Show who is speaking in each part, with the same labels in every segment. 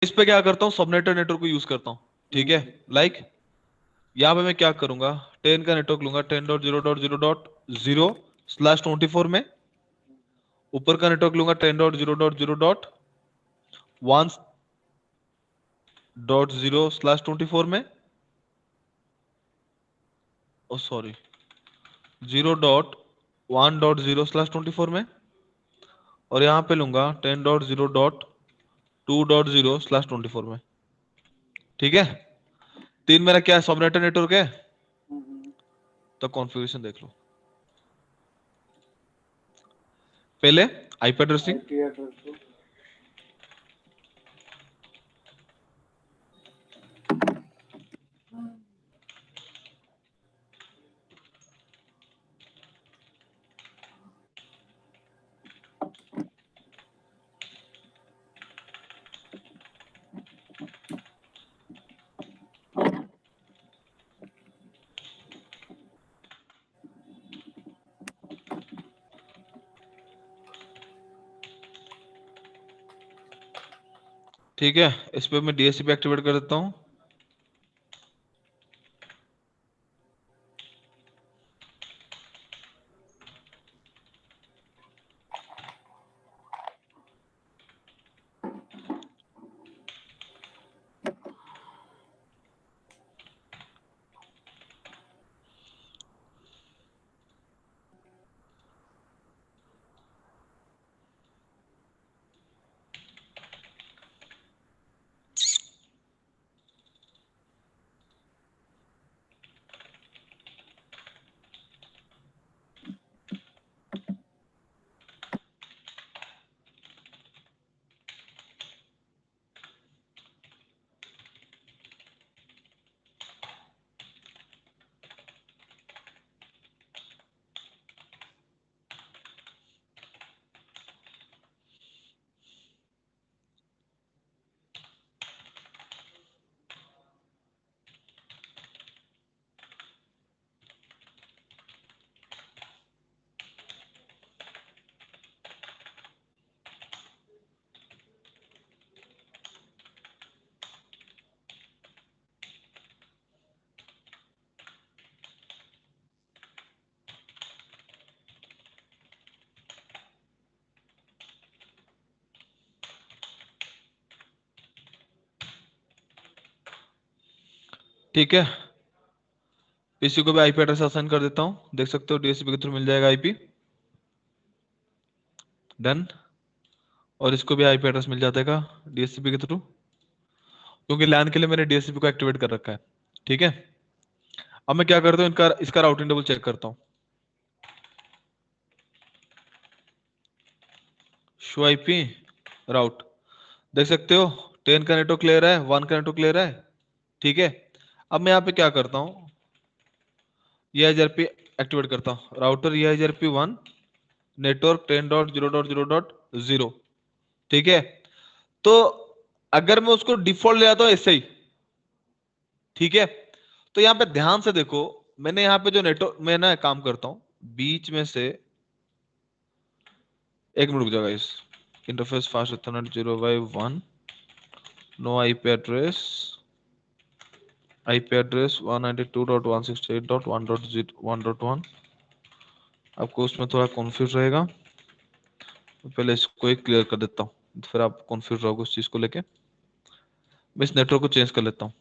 Speaker 1: इस पे क्या करता हूँ, सबनेटर नेटवर्क को यूज करता हूँ, ठीक है। लाइक यहाँ पे मैं क्या करूंगा, 10 का नेटवर्क लूंगा, 10.0.0.0/24 में। ऊपर का नेटवर्क लूंगा 10.0.0.1/0/24 में। ओ सॉरी, 0.1.0/24 में। और यहाँ पे लूंगा 10.0.2.0/24 में, ठीक है। तीन मेरा क्या है, सबनेटर नेटवर्क है। तो कॉन्फ़िगरेशन देख लो पहले, आईपी एड्रेसिंग।
Speaker 2: आईपी एड्रेस
Speaker 1: ठीक है, इस पे मैं डीएससीपी एक्टिवेट कर देता हूँ। ठीक है, पीसी को भी आईपी एड्रेस असाइन कर देता हूँ, देख सकते हो डीएससीपी के थ्रू मिल जाएगा आईपी। डन। और इसको भी आईपी एड्रेस मिल जाएगा डीएससीपी के थ्रू, क्योंकि लैन के लिए मैंने डीएससीपी को एक्टिवेट कर रखा है, ठीक है। अब मैं क्या करता हूँ, इनका इसका राउटिंग टेबल चेक करता हूँ। शो आईपी राउट, देख सकते हो 10 का नेटवर्क ले रहा है, 1 का नेटवर्क ले रहा है, ठीक है। अब मैं यहाँ पे क्या करता हूँ, EIGRP एक्टिवेट करता हूँ, राउटर EIGRP1 नेटवर्क 10.0.0.0, ठीक है। तो अगर मैं उसको डिफॉल्ट ले आता हूँ ऐसे ही, ठीक है। तो यहाँ पे ध्यान से देखो, मैंने यहाँ पे जो नेटवर्क, मैं ना काम करता हूँ बीच में से, एक मिनट रुक जाएगा, इस interface fast ethernet 0x1, no IP address 192.168.1.1, आपको उसमें थोड़ा कन्फ्यूज रहेगा, तो पहले इसको एक क्लियर कर देता हूँ, फिर आप कन्फ्यूज रहोगे उस चीज को लेके। मैं इस नेटवर्क को चेंज कर लेता हूँ।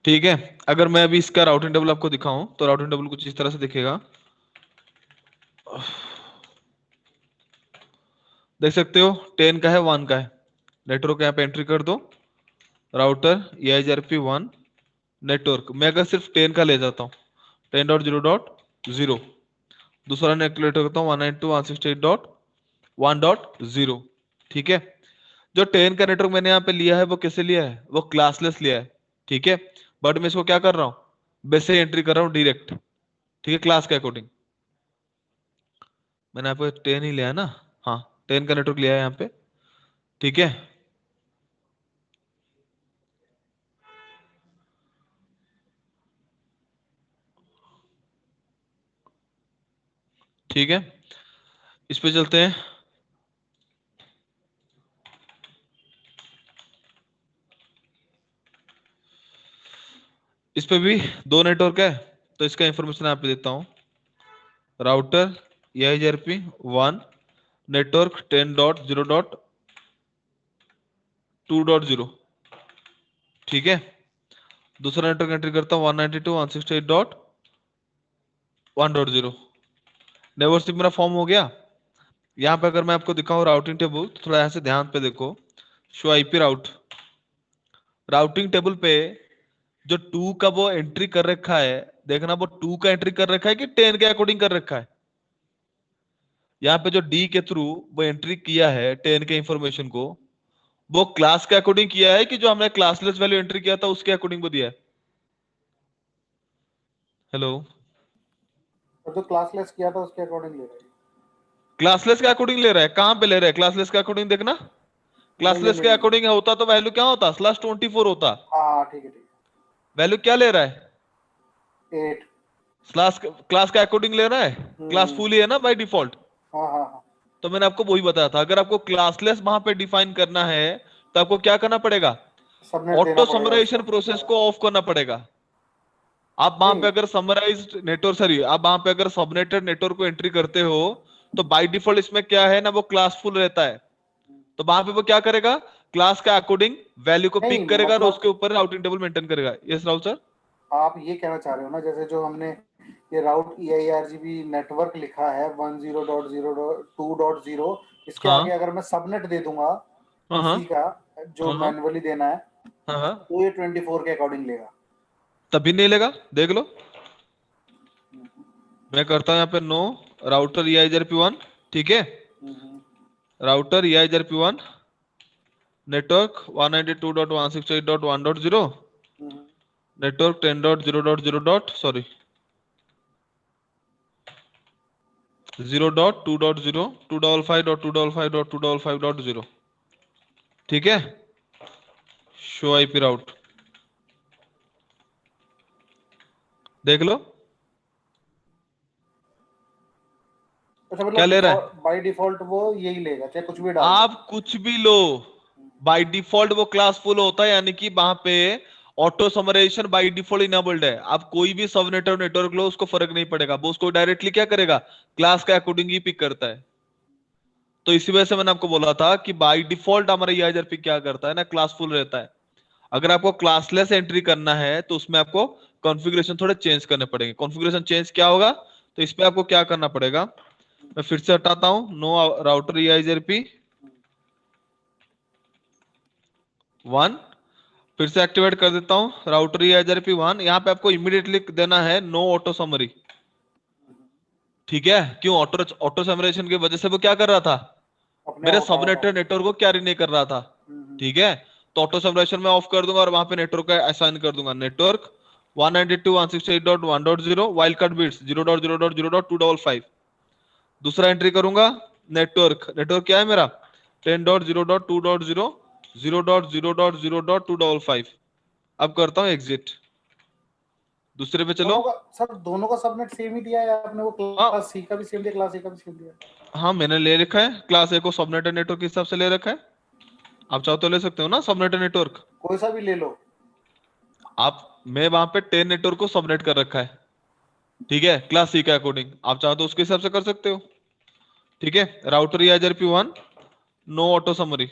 Speaker 1: ठीक है, अगर मैं अभी इसका राउटिंग टेबल आपको दिखाऊं तो राउटिंग टेबल कुछ इस तरह से दिखेगा, देख सकते हो 10 का है, 1 का है। नेटवर्क यहाँ पे एंट्री कर दो, राउटर EIGRP1 नेटवर्क। मैं अगर सिर्फ 10 का ले जाता हूँ, 10.0.0, दूसरा नेटवर्क करता हूँ 192.168.1.0, ठीक है। जो 10 का नेटवर्क मैंने यहाँ पे लिया है वो कैसे लिया है, वो क्लासलेस लिया है, ठीक है। बट मैं इसको क्या कर रहा हूँ, बेस से एंट्री कर रहा हूँ डायरेक्ट, ठीक है, क्लास के अकॉर्डिंग। मैंने यहाँ पे 10 ही लिया है ना, हाँ 10 का नेटवर्क लिया है यहाँ पे, ठीक है। ठीक है, इस पे चलते हैं। इस पे भी दो नेटवर्क है, तो इसका इंफॉर्मेशन यहाँ पे देता हूँ। राउटर EIGRP 1, नेटवर्क 10.0.2.0, ठीक है। दूसरा नेटवर्क एंट्री करता हूँ 192.168.1.0। नेटवर्क मेरा फॉर्म हो गया। यहाँ पे अगर मैं आपको दिखाऊं राउटिंग टेबल, तो थोड़ा ऐसे ध्यान पे देखो, शो IP राउट। राउटिंग टेबल पे जो 2 का वो एंट्री कर रखा है, देखना वो 2 का एंट्री कर रखा है कि 10 के अकॉर्डिंग कर रखा है। यहाँ पे जो D के थ्रू वो एंट्री किया है 10 के इंफॉर्मेशन को, वो क्लास के अकॉर्डिंग किया है कि जो हमने क्लासलेस वैल्यू एंट्री किया था उसके अकॉर्डिंग वो दिया है। हेलो,
Speaker 2: और जो क्लासलेस किया था उसके अकॉर्डिंग ले रहा है।
Speaker 1: क्लासलेस के अकॉर्डिंग ले रहा है, कहां पे ले रहा है क्लासलेस के अकॉर्डिंग, देखना
Speaker 2: नहीं ले
Speaker 1: क्लासलेस के
Speaker 2: नहीं।
Speaker 1: अकॉर्डिंग होता तो वैल्यू क्या होता, /24 होता।
Speaker 2: हाँ ठीक है ठीक
Speaker 1: वैल्यू क्या ले रहा है,
Speaker 2: है। 8।
Speaker 1: क्लास के अकॉर्डिंग ले रहा है, क्लास फुल ही है ना बाय डिफॉल्ट।
Speaker 2: हाँ हाँ हाँ।
Speaker 1: तो मैंने आपको वही बताया था, अगर आपको क्लासलेस वहां पे डिफाइन करना है तो आपको क्या करना पड़ेगा,
Speaker 2: सबनेट देना
Speaker 1: ऑटो
Speaker 2: पड़ेगा
Speaker 1: समराइजेशन
Speaker 2: उसको।
Speaker 1: प्रोसेस को ऑफ करना पड़ेगा। आप वहां पे
Speaker 2: नहीं
Speaker 1: अगर समराइज नेटवर्क, सॉरी, आप वहां पे अगर सबनेटेड नेटवर्क को एंट्री करते हो तो बाय डिफॉल्ट इसमें क्या है ना, वो क्लास फुल रहता है। तो वहां पे वो क्या करेगा, क्लास के अकॉर्डिंग वैल्यू को
Speaker 2: नहीं
Speaker 1: पिक करेगा और
Speaker 2: मतलब
Speaker 1: उसके ऊपर राउटिंग टेबल मेंटेन करेगा। Yes Rahul sir.
Speaker 2: आप ये कहना चाह रहे हो ना, जैसे जो हमने ये राउट EIRGB नेटवर्क लिखा है 10.0.2.0, इसके
Speaker 1: हाँ
Speaker 2: आगे अगर मैं सबनेट दे दूंगा
Speaker 1: हाँ हाँ
Speaker 2: किसी का जो
Speaker 1: हाँ
Speaker 2: मैन्युअली देना है,
Speaker 1: हाँ हाँ,
Speaker 2: तो ये 24 के अकॉर्डिंग लेगा।
Speaker 1: तभी नहीं लेगा, देख लो। मैं करता हूं यहाँ पे नो राउटर EIGRP1, ठीक है। Router EIGRP1 network 192.168.1.0, network 10.0.0. Sorry 0.2.0, 255.255.255.0, ठीक है। शो IP राउट, देख लो
Speaker 2: अच्छा
Speaker 1: क्या
Speaker 2: मतलब
Speaker 1: ले रहा है।
Speaker 2: डिफॉल्ट बाय डिफॉल्ट वो यही लेगा चाहे कुछ भी डाल दो।
Speaker 1: आप कुछ भी लो, बाय डिफॉल्ट वो क्लास फुल होता है, यानी कि वहां पे auto summarization by default enabled है। आप कोई भी सब नेटवर्क नेटवर्क लो, उसको फर्क नहीं पड़ेगा, वो उसको डायरेक्टली क्या करेगा, क्लास के अकॉर्डिंग ही पिक करता है। तो इसी वजह से मैंने आपको बोला था कि बाय डिफॉल्ट हमारा EIGRP क्या करता है ना, क्लास फुल रहता है। अगर आपको क्लासलेस एंट्री करना है तो उसमें आपको कॉन्फ़िगरेशन थोड़े चेंज करने पड़ेंगे। कॉन्फ़िगरेशन चेंज क्या होगा, तो इस पे आपको क्या करना पड़ेगा, मैं फिर से हटाता हूं, नो राउटर EIGRP 1, फिर से एक्टिवेट कर देता हूं राउटर EIGRP 1। यहाँ पे आपको इमीडिएटली देना है नो ऑटो समरी, ठीक है। क्यों, ऑटो ऑटो समराइजेशन की वजह से वो क्या कर रहा था,
Speaker 2: अपने आप
Speaker 1: मेरे
Speaker 2: उठा रहा
Speaker 1: सबनेटर नेटवर्क को कैरी नहीं कर रहा था,
Speaker 2: था।
Speaker 1: ठीक है। तो ऑटो समराइजेशन में ऑफ कर दूंगा और वहां पे नेटवर्क का असाइन कर दूंगा, नेटवर्क 192.168.1.0 वाइल्ड कार्ड बिट्स 0.0.0.255। दूसरा एंट्री करूंगा, नेटवर्क नेटवर्क क्या है मेरा 10.0.2.0, 0.0.0.255। अब करता हूं एग्जिट, दूसरे पे चलो।
Speaker 2: दोनों का सर, दोनों का सबनेट सेम ही दिया है आपने, वो
Speaker 1: हाँ
Speaker 2: क्लास सी का भी सेम दिया, क्लास ए का भी सेम दिया।
Speaker 1: हाँ, मैंने ले रखा है, क्लास ए को सबनेटर नेटवर्क के हिसाब से ले रखा है। आप चाहो तो ले सकते हो ना सबनेटर नेटवर्क।
Speaker 2: कोई सा भी ले लो।
Speaker 1: आप, मैं वहां पे 10 नेटवर्क को सबनेट कर रखा है, ठीक है, क्लास सी के अकॉर्डिंग। आप चाहो तो उसके हिसाब से कर सकते हो, ठीक है। Router EIGRP1 no auto summary,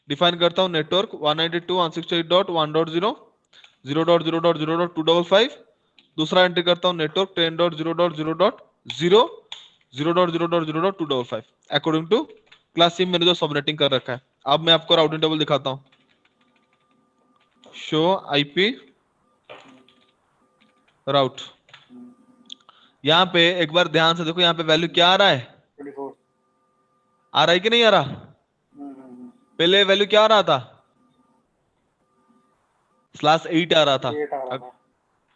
Speaker 1: define करता हूं नेटवर्क 192.168.1.0, 0.0.0.255। दूसरा एंट्री करता हूं network 10.0.0.0, 0.0.0.255 according to class C मैंने जो सबनेटिंग कर रखा है। अब मैं आपको राउटिंग टेबल दिखाता हूं, शो IP राउट। यहाँ पे एक बार ध्यान से देखो, यहाँ पे वैल्यू क्या आ रहा है,
Speaker 2: 24।
Speaker 1: आ रहा है कि नहीं आ रहा, पहले वैल्यू क्या आ रहा था, /8 आ रहा था।
Speaker 2: 8 आ रहा था।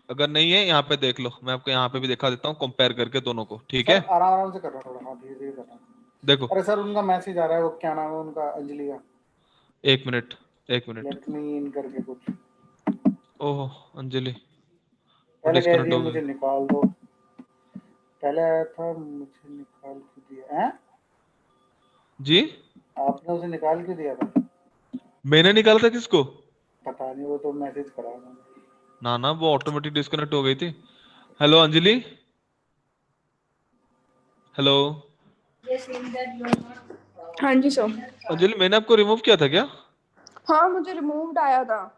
Speaker 1: अगर नहीं है यहाँ पे देख लो, मैं आपको यहाँ पे भी दिखा देता हूँ कंपेयर करके दोनों को, ठीक
Speaker 2: सर
Speaker 1: है।
Speaker 2: आराम आराम से कर रहा थोड़ा, हाँ धीरे धीरे कर रहा।
Speaker 1: देखो
Speaker 2: अरे सर उनका मैसेज आ रहा है, वो क्या नाम है उनका, अंजलि का।
Speaker 1: 1 मिनट 1 मिनट।
Speaker 2: लेट मी इन करके कुछ।
Speaker 1: ओह अंजलि वो
Speaker 2: पहले कह रही
Speaker 1: डिस्कनेक्ट
Speaker 2: है
Speaker 1: हो
Speaker 2: मुझे
Speaker 1: गई।
Speaker 2: निकाल दो, पहले आया था मुझे निकाल क्यों दिया है?
Speaker 1: जी
Speaker 2: आपने उसे निकाल क्यों दिया था?
Speaker 1: मैंने निकाला था किसको?
Speaker 2: पता नहीं, वो तो मैसेज करा उन्होंने।
Speaker 1: ना ना वो ऑटोमेटिक डिस्कनेक्ट हो गई थी। हेलो अंजलि, हेलो
Speaker 3: हाँ जी सर।
Speaker 1: अंजलि, मैंने आपको रिमूव किया था क्या?
Speaker 3: हाँ मुझे रिमूव्ड आया था।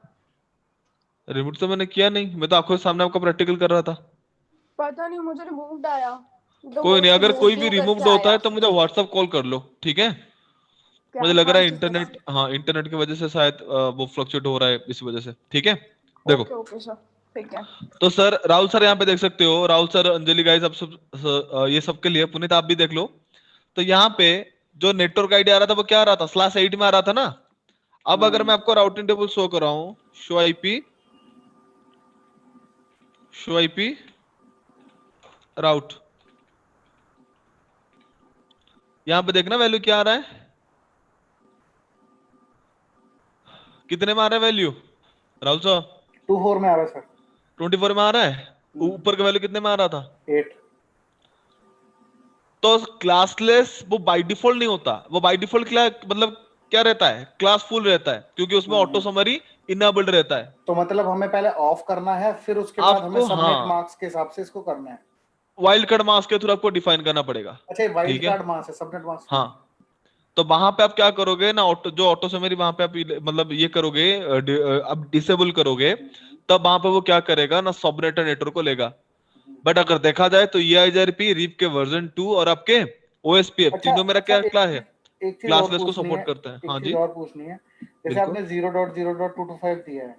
Speaker 1: रिमूव तो मैंने किया नहीं, मैं तो आंखों के सामने आपका प्रैक्टिकल कर रहा था।
Speaker 3: पता नहीं मुझे रिमूव्ड आया, द
Speaker 1: कोई नहीं,
Speaker 3: होस्ट
Speaker 1: अगर कोई
Speaker 3: रिमूव्ड
Speaker 1: भी
Speaker 3: यू करके
Speaker 1: रिमूव्ड होता है
Speaker 3: आया।
Speaker 1: तो मुझे व्हाट्सअप कॉल कर लो, ठीक है।
Speaker 3: क्या?
Speaker 1: मुझे लग
Speaker 3: हाँ
Speaker 1: रहा है
Speaker 3: ठीक है सर।
Speaker 1: इंटरनेट, हाँ इंटरनेट की वजह से शायद वो फ्लक्चुएट हो रहा है इस वजह से, ठीक है। देखो
Speaker 3: ओके ओके सर, ठीक है।
Speaker 1: तो सर राहुल सर यहाँ पे देख सकते हो, राहुल सर अंजलि गाइस अब ये सबके लिए, पुनीत आप भी देख लो। तो यहाँ पे जो नेटवर्क आईडी आ रहा था वो क्या आ रहा था, /8 में आ रहा था ना। अब अगर मैं आपको राउटिंग टेबल शो कर रहा हूँ, शो आईपी राउट, यहाँ पे देखना वैल्यू क्या आ रहा है, कितने में आ रहा है वैल्यू राहुल साहब?
Speaker 2: 24 में आ रहा है सर।
Speaker 1: 24 में आ रहा है। ऊपर का वैल्यू कितने में आ रहा था?
Speaker 2: 8।
Speaker 1: तो क्लासलेस वो बाय डिफॉल्ट नहीं होता, वो बाय डिफॉल्ट क्या मतलब क्या रहता है, क्लास फुल रहता है, क्योंकि उसमें ऑटो समरी इनेबल्ड रहता है।
Speaker 2: तो मतलब हमें पहले ऑफ करना है, फिर उसके बाद हमें
Speaker 1: आपको
Speaker 2: सबनेट
Speaker 1: हाँ
Speaker 2: मार्क्स के हिसाब से इसको करना है।
Speaker 1: वाइल्ड कार्ड मास्क के थ्रू आपको डिफाइन करना पड़ेगा,
Speaker 2: अच्छा ये वाइल्ड
Speaker 1: ठीक है।
Speaker 2: कार्ड मार्क्स है, सबनेट मार्क्स नहीं
Speaker 1: हाँ
Speaker 2: है।
Speaker 1: तो वहां पे आप क्या करोगे ना, ऑटो जो ऑटो समरी वहां पे आप मतलब ये करोगे, अब डिसेबल करोगे, तब वहां पे वो क्या करेगा ना, सबनेट नेटवर्क को लेगा। बट अगर देखा जाए तो EIGRP रीप के वर्जन 2 और आपके OSPF
Speaker 2: अच्छा
Speaker 1: तीनों मेरा
Speaker 2: अच्छा,
Speaker 1: क्या क्या है,
Speaker 2: एक चीज और
Speaker 1: क्लासलेस को
Speaker 2: पूछनी है,
Speaker 1: सपोर्ट करता है।
Speaker 2: एक
Speaker 1: हाँ
Speaker 2: चीज
Speaker 1: जी
Speaker 2: और पूछनी है। जैसे
Speaker 1: बिल्कुल।
Speaker 2: आपने 0.0.225 दिया है,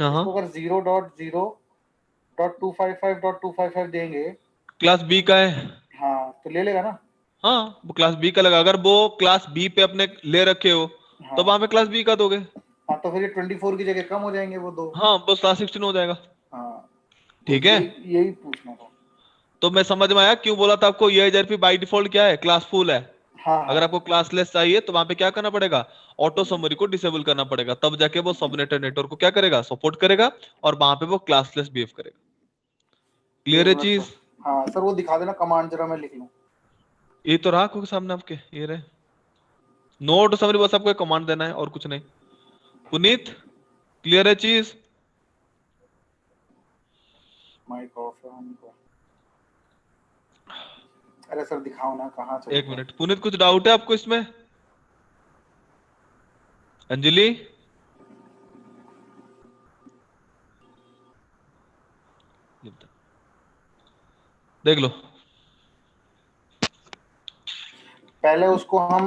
Speaker 1: हाँ हाँ
Speaker 2: इसको अगर 0.0.255.255 देंगे,
Speaker 1: क्लास बी का है।
Speaker 2: हाँ तो ले लेगा ना?
Speaker 1: हाँ वो क्लास बी का लगा, अगर वो क्लास बी पे अपने ले रखे हो तो
Speaker 2: हाँ
Speaker 1: वहां पे क्लास बी का दोगे।
Speaker 2: हाँ, तो फिर ये 24 की जगह कम हो जाएंगे वो दो।
Speaker 1: हाँ वो /16 हो जाएगा,
Speaker 2: हाँ तो
Speaker 1: ठीक है।
Speaker 2: यही यही पूछना था।
Speaker 1: तो मैं समझ में आया क्यों बोला था आपको, EIGRP बाई डिफॉल्ट क्या है, क्लास फुल है।
Speaker 2: हाँ
Speaker 1: अगर
Speaker 2: हाँ।
Speaker 1: आपको क्लासलेस चाहिए तो वहां पे क्या करना पड़ेगा, ऑटो समरी को डिसेबल करना पड़ेगा, तब जाके वो सबनेट नेटवर्क को क्या करेगा, सपोर्ट करेगा, और वहां पे वो क्लासलेस बिहेव करेगा। क्लियर
Speaker 2: एक
Speaker 1: है
Speaker 2: मिनट सर।
Speaker 1: चीज?
Speaker 2: हाँ सर वो दिखा देना कमांड, जरा मैं लिख लूँ।
Speaker 1: ये तो रहा आपके सामने, आपके ये रहे नो ऑटो समरी, बस आपको कमांड देना है और कुछ नहीं। पुनीत क्लियर है चीज?
Speaker 2: माइक ऑफ है उनका। अरे सर दिखाओ ना, कहाँ चले
Speaker 1: 1 मिनट पुनीत, कुछ डाउट है आपको इसमें? अंजलि देख लो।
Speaker 2: पहले उसको हम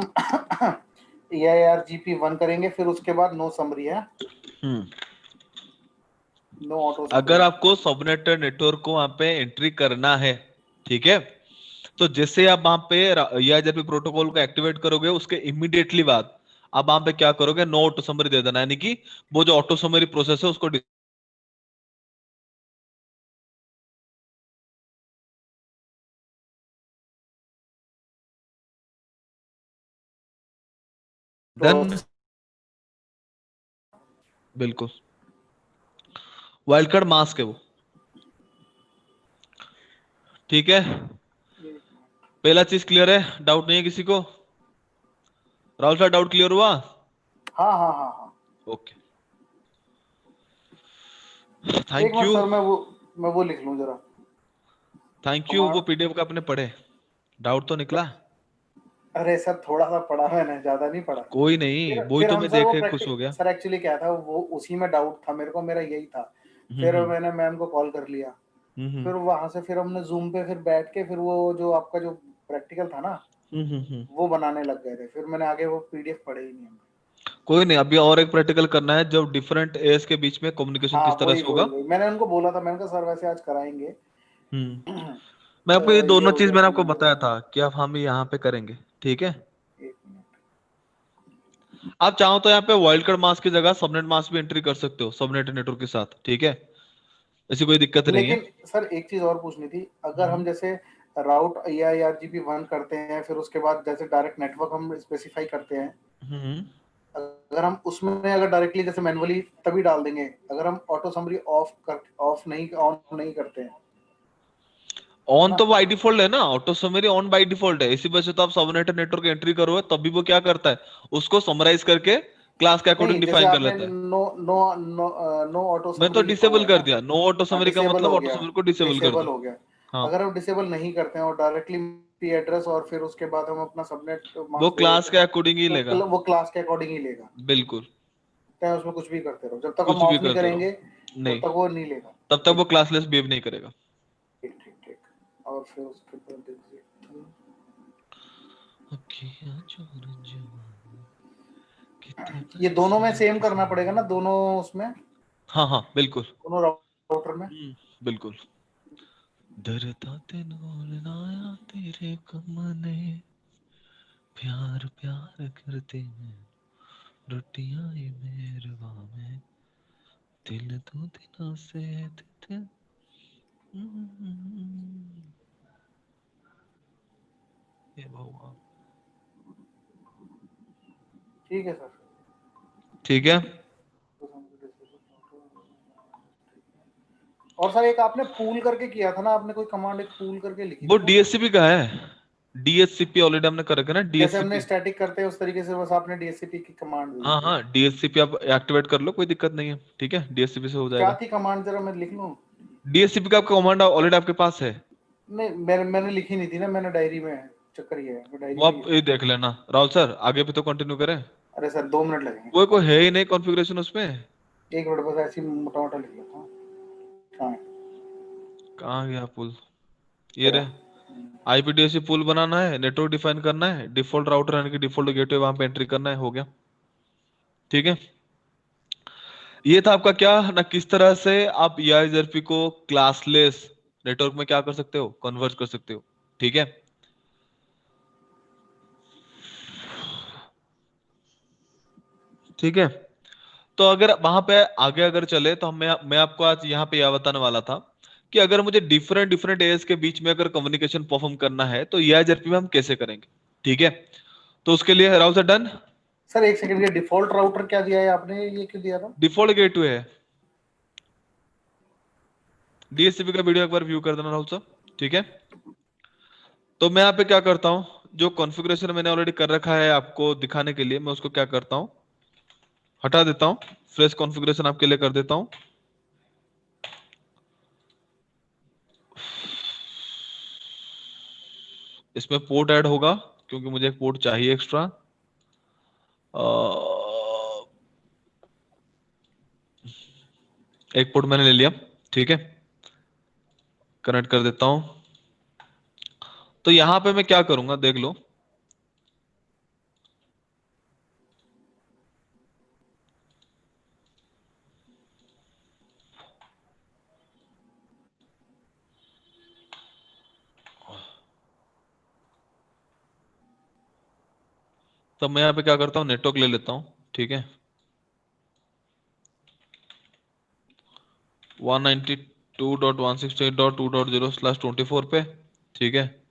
Speaker 2: EIRGP1 करेंगे, फिर उसके बाद नो समरी है,
Speaker 1: हम्म
Speaker 2: नो ऑटो
Speaker 1: अगर
Speaker 2: समरी।
Speaker 1: आपको सबनेट नेटवर्क को वहां पे एंट्री करना है, ठीक है, तो जैसे आप वहां पे EIGRP प्रोटोकॉल को एक्टिवेट करोगे उसके इमीडिएटली बाद आप वहां पे क्या करोगे, नो ऑटो समरी दे देना, यानी कि वो जो ऑटो समरी प्रोसेस है उसको
Speaker 2: तो
Speaker 1: देन बिल्कुल वाइल्ड कार्ड मास्क है वो, ठीक है। पहला चीज क्लियर है, डाउट नहीं है किसी को? राहुल सर डाउट क्लियर हुआ?
Speaker 2: हाँ हाँ हाँ हाँ।
Speaker 1: ओके
Speaker 2: एक
Speaker 1: थैंक
Speaker 2: मिनट
Speaker 1: यू।
Speaker 2: सर, मैं वो लिख लूँ जरा।
Speaker 1: थैंक यू, वो
Speaker 2: कमांड।
Speaker 1: PDF का अपने पढ़े, डाउट तो निकला।
Speaker 2: अरे सर थोड़ा सा पढ़ा मैंने, ज्यादा नहीं पढ़ा।
Speaker 1: कोई नहीं, वही
Speaker 2: फिर
Speaker 1: तो
Speaker 2: हम
Speaker 1: मैं
Speaker 2: सर वो
Speaker 1: देख के खुश
Speaker 2: प्रैक्टिस,
Speaker 1: हो गया।
Speaker 2: सर एक्चुअली क्या था, वो उसी में डाउट था मेरे को, मेरा यही था। फिर
Speaker 1: हम्म
Speaker 2: मैंने मैम को कॉल कर लिया,
Speaker 1: हम्म
Speaker 2: फिर वहां से फिर हमने जूम पे फिर बैठ के फिर वो जो आपका जो प्रैक्टिकल था ना,
Speaker 1: हम्म।
Speaker 2: वो बनाने लग गए थे। फिर मैंने आगे वो PDF पढ़े ही नहीं हमने।
Speaker 1: कोई नहीं, अभी और एक प्रैक्टिकल करना है जब डिफरेंट एज के बीच में कम्युनिकेशन
Speaker 2: हाँ
Speaker 1: किस तरह
Speaker 2: वही
Speaker 1: से
Speaker 2: वही
Speaker 1: होगा।
Speaker 2: वही मैंने उनको बोला था, मैंने कहा सर वैसे आज कराएंगे।
Speaker 1: मैं आपको ये
Speaker 2: ये
Speaker 1: दोनों
Speaker 2: हो
Speaker 1: चीज
Speaker 2: गया
Speaker 1: मैंने
Speaker 2: तो
Speaker 1: आपको
Speaker 2: मैंने
Speaker 1: बताया
Speaker 2: बोला।
Speaker 1: था कि आप हम यहाँ पे करेंगे, ठीक है।
Speaker 2: एक मिनट।
Speaker 1: आप चाहो तो यहाँ पे वाइल्ड कार्ड मास्क की जगह सबनेट मास्क भी एंट्री कर सकते हो सबनेट नेटवर्क के साथ, ठीक है, ऐसी कोई दिक्कत नहीं है।
Speaker 2: लेकिन सर एक चीज और पूछनी थी, अगर हम जैसे राउट EIRGP1 करते हैं, फिर उसके बाद जैसे डायरेक्ट नेटवर्क हम स्पेसिफाई करते हैं,
Speaker 1: हम्म।
Speaker 2: अगर हम उसमें अगर डायरेक्टली जैसे मैनुअली तभी डाल देंगे, अगर हम ऑटो समरी ऑफ नहीं ऑन नहीं करते हैं, है
Speaker 1: ऑन
Speaker 2: ना?
Speaker 1: तो बाई डिफॉल्ट है ना, auto summary on by default है, इसी वजह से तो आप सबनेट नेटवर्क एंट्री करोगे तब भी वो क्या करता है, उसको समराइज करके क्लास के अकॉर्डिंग
Speaker 2: नहीं, जैसे
Speaker 1: डिफाइन कर
Speaker 2: आपने
Speaker 1: लेता है।
Speaker 2: No no no no auto
Speaker 1: मैं तो
Speaker 2: समरी लिखा
Speaker 1: डिसेबल
Speaker 2: हुआ है
Speaker 1: कर
Speaker 2: ना।
Speaker 1: दिया, नो ऑटो
Speaker 2: हाँ,
Speaker 1: समरी का
Speaker 2: डिसेबल
Speaker 1: मतलब
Speaker 2: हो
Speaker 1: ऑटो
Speaker 2: गया,
Speaker 1: समरी को डिसेबल कर
Speaker 2: डिसेबल
Speaker 1: दो।
Speaker 2: हो गया।
Speaker 1: हाँ,
Speaker 2: अगर हम डिसेबल नहीं करते हैं और डायरेक्टली एड्रेस और फिर उसके बाद हम अपना सबनेट
Speaker 1: वो
Speaker 2: मास्क दे
Speaker 1: क्लास
Speaker 2: देते
Speaker 1: के
Speaker 2: हैं,
Speaker 1: अकॉर्डिंग ही
Speaker 2: तो
Speaker 1: लेगा।
Speaker 2: वो क्लास के अकॉर्डिंग ही लेगा,
Speaker 1: बिल्कुल,
Speaker 2: चाहे उसमें कुछ भी करते रहो, जब तक हम
Speaker 1: कुछ भी
Speaker 2: ऑफ नहीं
Speaker 1: करते
Speaker 2: करेंगे
Speaker 1: रहो
Speaker 2: तब
Speaker 1: नहीं,
Speaker 2: तक वो नहीं लेगा।
Speaker 1: तब तक वो
Speaker 2: ठीक
Speaker 1: क्लासलेस बिहेव नहीं करेगा।
Speaker 2: ठीक ठीक ठीक। और फिर उसके बाद देखिए, ये दोनों में सेम करना पड़ेगा ना, दोनों उसमें,
Speaker 1: हाँ हाँ बिल्कुल।
Speaker 2: दोनों राउटर में।
Speaker 1: बिल्कुल। डरता तेनों नाया तेरे कमने, प्यार प्यार करते हैं रोटियां ही मेरवा में, दिल तो दिलों से देते। हे भगवान।
Speaker 2: ठीक है सर।
Speaker 1: ठीक है।
Speaker 2: और सर एक आपने पूल करके किया था ना, आपने कोई कमांड एक पूल करके लिखी
Speaker 1: वो
Speaker 2: थी ना,
Speaker 1: डीएससीपी का है, डीएचसीपी ऑलरेडी हमने कर रखा है ना,
Speaker 2: जैसे हमने
Speaker 1: डीएचसीपी।
Speaker 2: स्टैटिक करते हैं उस तरीके से, बस आपने DHCP की कमांड दी
Speaker 1: हाँ
Speaker 2: थी।
Speaker 1: हाँ डीएचसीपी आप एक्टिवेट कर लो, कोई दिक्कत नहीं है, ठीक है, डीएचसीपी से हो
Speaker 2: क्या
Speaker 1: जाएगा।
Speaker 2: थी कमांड, जरा मैं लिख लूं?
Speaker 1: डीएचसीपी का आपका कमांड ऑलरेडी आपके पास है,
Speaker 2: नहीं, मैंने लिखी नहीं थी ना, मैंने डायरी में, चक्कर ये है, मैं डायरी
Speaker 1: वो
Speaker 2: में
Speaker 1: आप
Speaker 2: ही
Speaker 1: ये
Speaker 2: था।
Speaker 1: देख लेना। राहुल सर आगे भी तो कंटिन्यू करें,
Speaker 2: अरे सर 2 मिनट लगेंगे,
Speaker 1: वो कोई है ही नहीं कॉन्फ़िगरेशन उसमें।
Speaker 2: 1 मिनट बस, ऐसे ही मोटा मोटा लिख लेता हूँ। हाँ,
Speaker 1: कहाँ गया पुल, ये
Speaker 2: तेरा।
Speaker 1: रे। आईपीडीएससी पुल बनाना है, नेटवर्क डिफाइन करना है, डिफॉल्ट राउटर यानी कि डिफॉल्ट गेटवे वहां पे एंट्री करना है, हो गया, ठीक है। ये था आपका क्या ना, किस तरह से आप EIGRP को क्लासलेस नेटवर्क में क्या कर सकते हो, कन्वर्ट कर सकते हो, ठीक है। ठीक है, तो अगर वहां पे आगे अगर चले तो मैं आपको आज यहाँ पे यह बताने वाला था कि अगर मुझे डिफरेंट डिफरेंट एएस के बीच में अगर कम्युनिकेशन परफॉर्म करना है तो EIGRP में हम कैसे करेंगे, ठीक है। तो उसके लिए राउल सर डन।
Speaker 2: सर एक सेकंड, ये डिफॉल्ट राउटर क्या दिया है आपने, ये क्यों दिया था?
Speaker 1: डिफॉल्ट गेटवे है, डीएचसीपी का वीडियो एक बार व्यू कर देना राहुल साहब, ठीक है। तो मैं यहाँ पे क्या करता हूँ, जो कॉन्फ़िगरेशन मैंने ऑलरेडी कर रखा है आपको दिखाने के लिए, मैं उसको क्या करता हूँ, हटा देता हूँ, फ्रेश कॉन्फ़िगरेशन आपके लिए कर देता हूँ। इसमें पोर्ट ऐड होगा क्योंकि मुझे एक पोर्ट चाहिए एक्स्ट्रा। एक पोर्ट मैंने ले लिया, ठीक है, कनेक्ट कर देता हूं। तो यहां पे मैं क्या करूंगा देख लो, तो मैं यहाँ पे क्या करता हूँ, नेटवर्क ले लेता हूँ, ठीक है, 192.168.2.0/24 पे, ठीक है।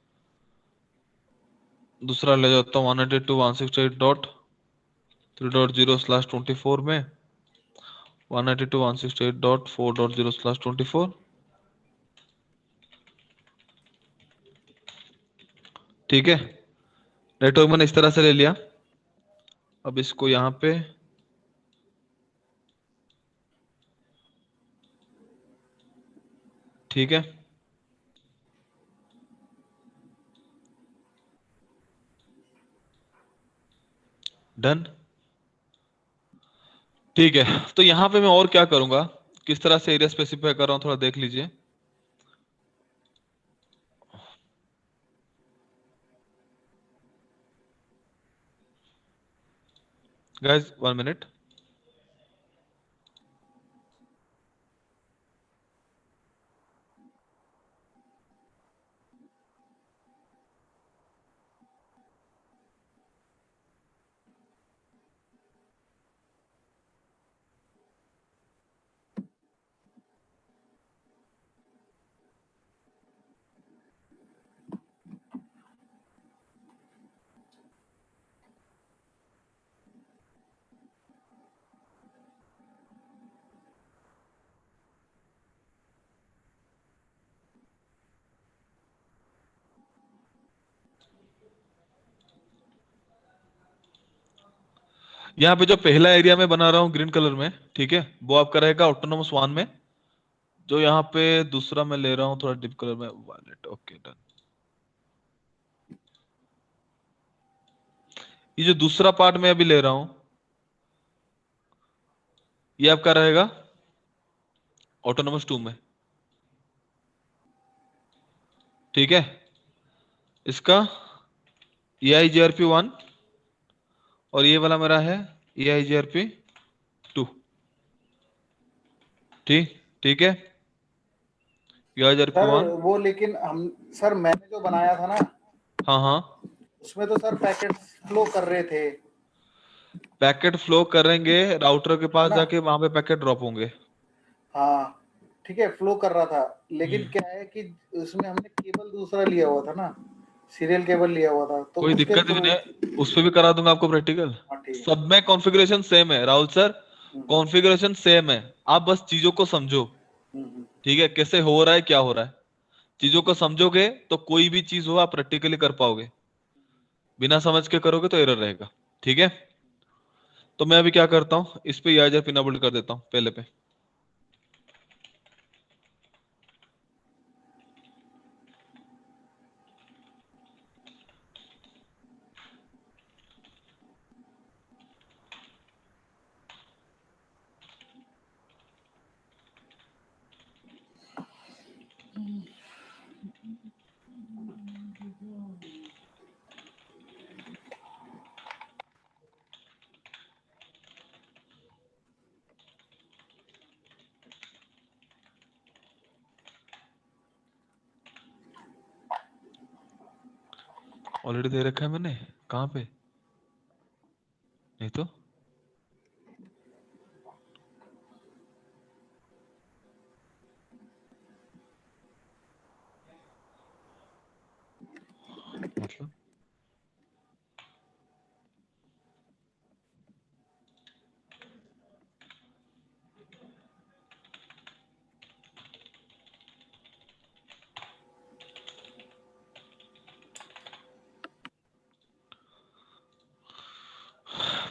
Speaker 1: दूसरा ले जाता हूँ 192.168.3.0/24 में, 192.168.4.0/24, ठीक है। नेटवर्क मैंने इस तरह से ले लिया, अब इसको यहाँ पे, ठीक है, डन, ठीक है। तो यहाँ पे मैं और क्या करूंगा, किस तरह से एरिया स्पेसिफाई कर रहा हूँ थोड़ा देख लीजिए गाइस, 1 मिनट। यहाँ पे जो पहला एरिया में बना रहा हूँ ग्रीन कलर में, ठीक है, वो आपका रहेगा ऑटोनोमस 1 में। जो यहाँ पे दूसरा मैं ले रहा हूँ थोड़ा डीप कलर में, वायलेट। Okay done. ये जो दूसरा पार्ट मैं अभी ले रहा हूँ ये आपका रहेगा ऑटोनोमस 2 में, ठीक है। इसका EIGRP 1 और ये वाला मेरा है EIGRP 2, ठीक ठीक है। EIGRP 1,
Speaker 2: सर वो लेकिन हम सर मैंने जो बनाया था ना
Speaker 1: हाँ हाँ,
Speaker 2: उसमें तो सर पैकेट फ्लो कर रहे थे,
Speaker 1: पैकेट फ्लो करेंगे राउटर के
Speaker 2: है
Speaker 1: पास
Speaker 2: ना?
Speaker 1: जाके, वहां पे पैकेट ड्रॉप होंगे।
Speaker 2: हाँ ठीक है, फ्लो कर रहा था, लेकिन
Speaker 1: हम्म,
Speaker 2: क्या है कि उसमें हमने केबल दूसरा लिया हुआ था ना, सीरियल केबल लिया हुआ था, तो
Speaker 1: कोई
Speaker 2: उसके
Speaker 1: दिक्कत भी
Speaker 2: थ्रू।
Speaker 1: नहीं, उस पे भी करा दूंगा आपको प्रैक्टिकल।
Speaker 2: हाँ ठीक है।
Speaker 1: सब में कॉन्फ़िगरेशन सेम है राहुल सर,
Speaker 2: हम्म,
Speaker 1: कॉन्फ़िगरेशन सेम है। आप बस चीजों को समझो,
Speaker 2: हम्म।
Speaker 1: ठीक है, कैसे हो रहा है क्या हो रहा है। चीजों को समझोगे तो कोई भी चीज हो आप प्रैक्टिकली कर पाओगे, बिना समझ के करोगे तो एरर रहेगा, ठीक है। तो मैं अभी क्या करता हूँ, इस पे याजर पिनाबल्ड कर देता हूँ पहले पे। ऑलरेडी दे रखा है मैंने, कहाँ पे, नहीं तो। मतलब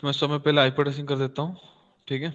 Speaker 1: मैं समय पहले हाइपर टेस्टिंग कर देता हूँ, ठीक है।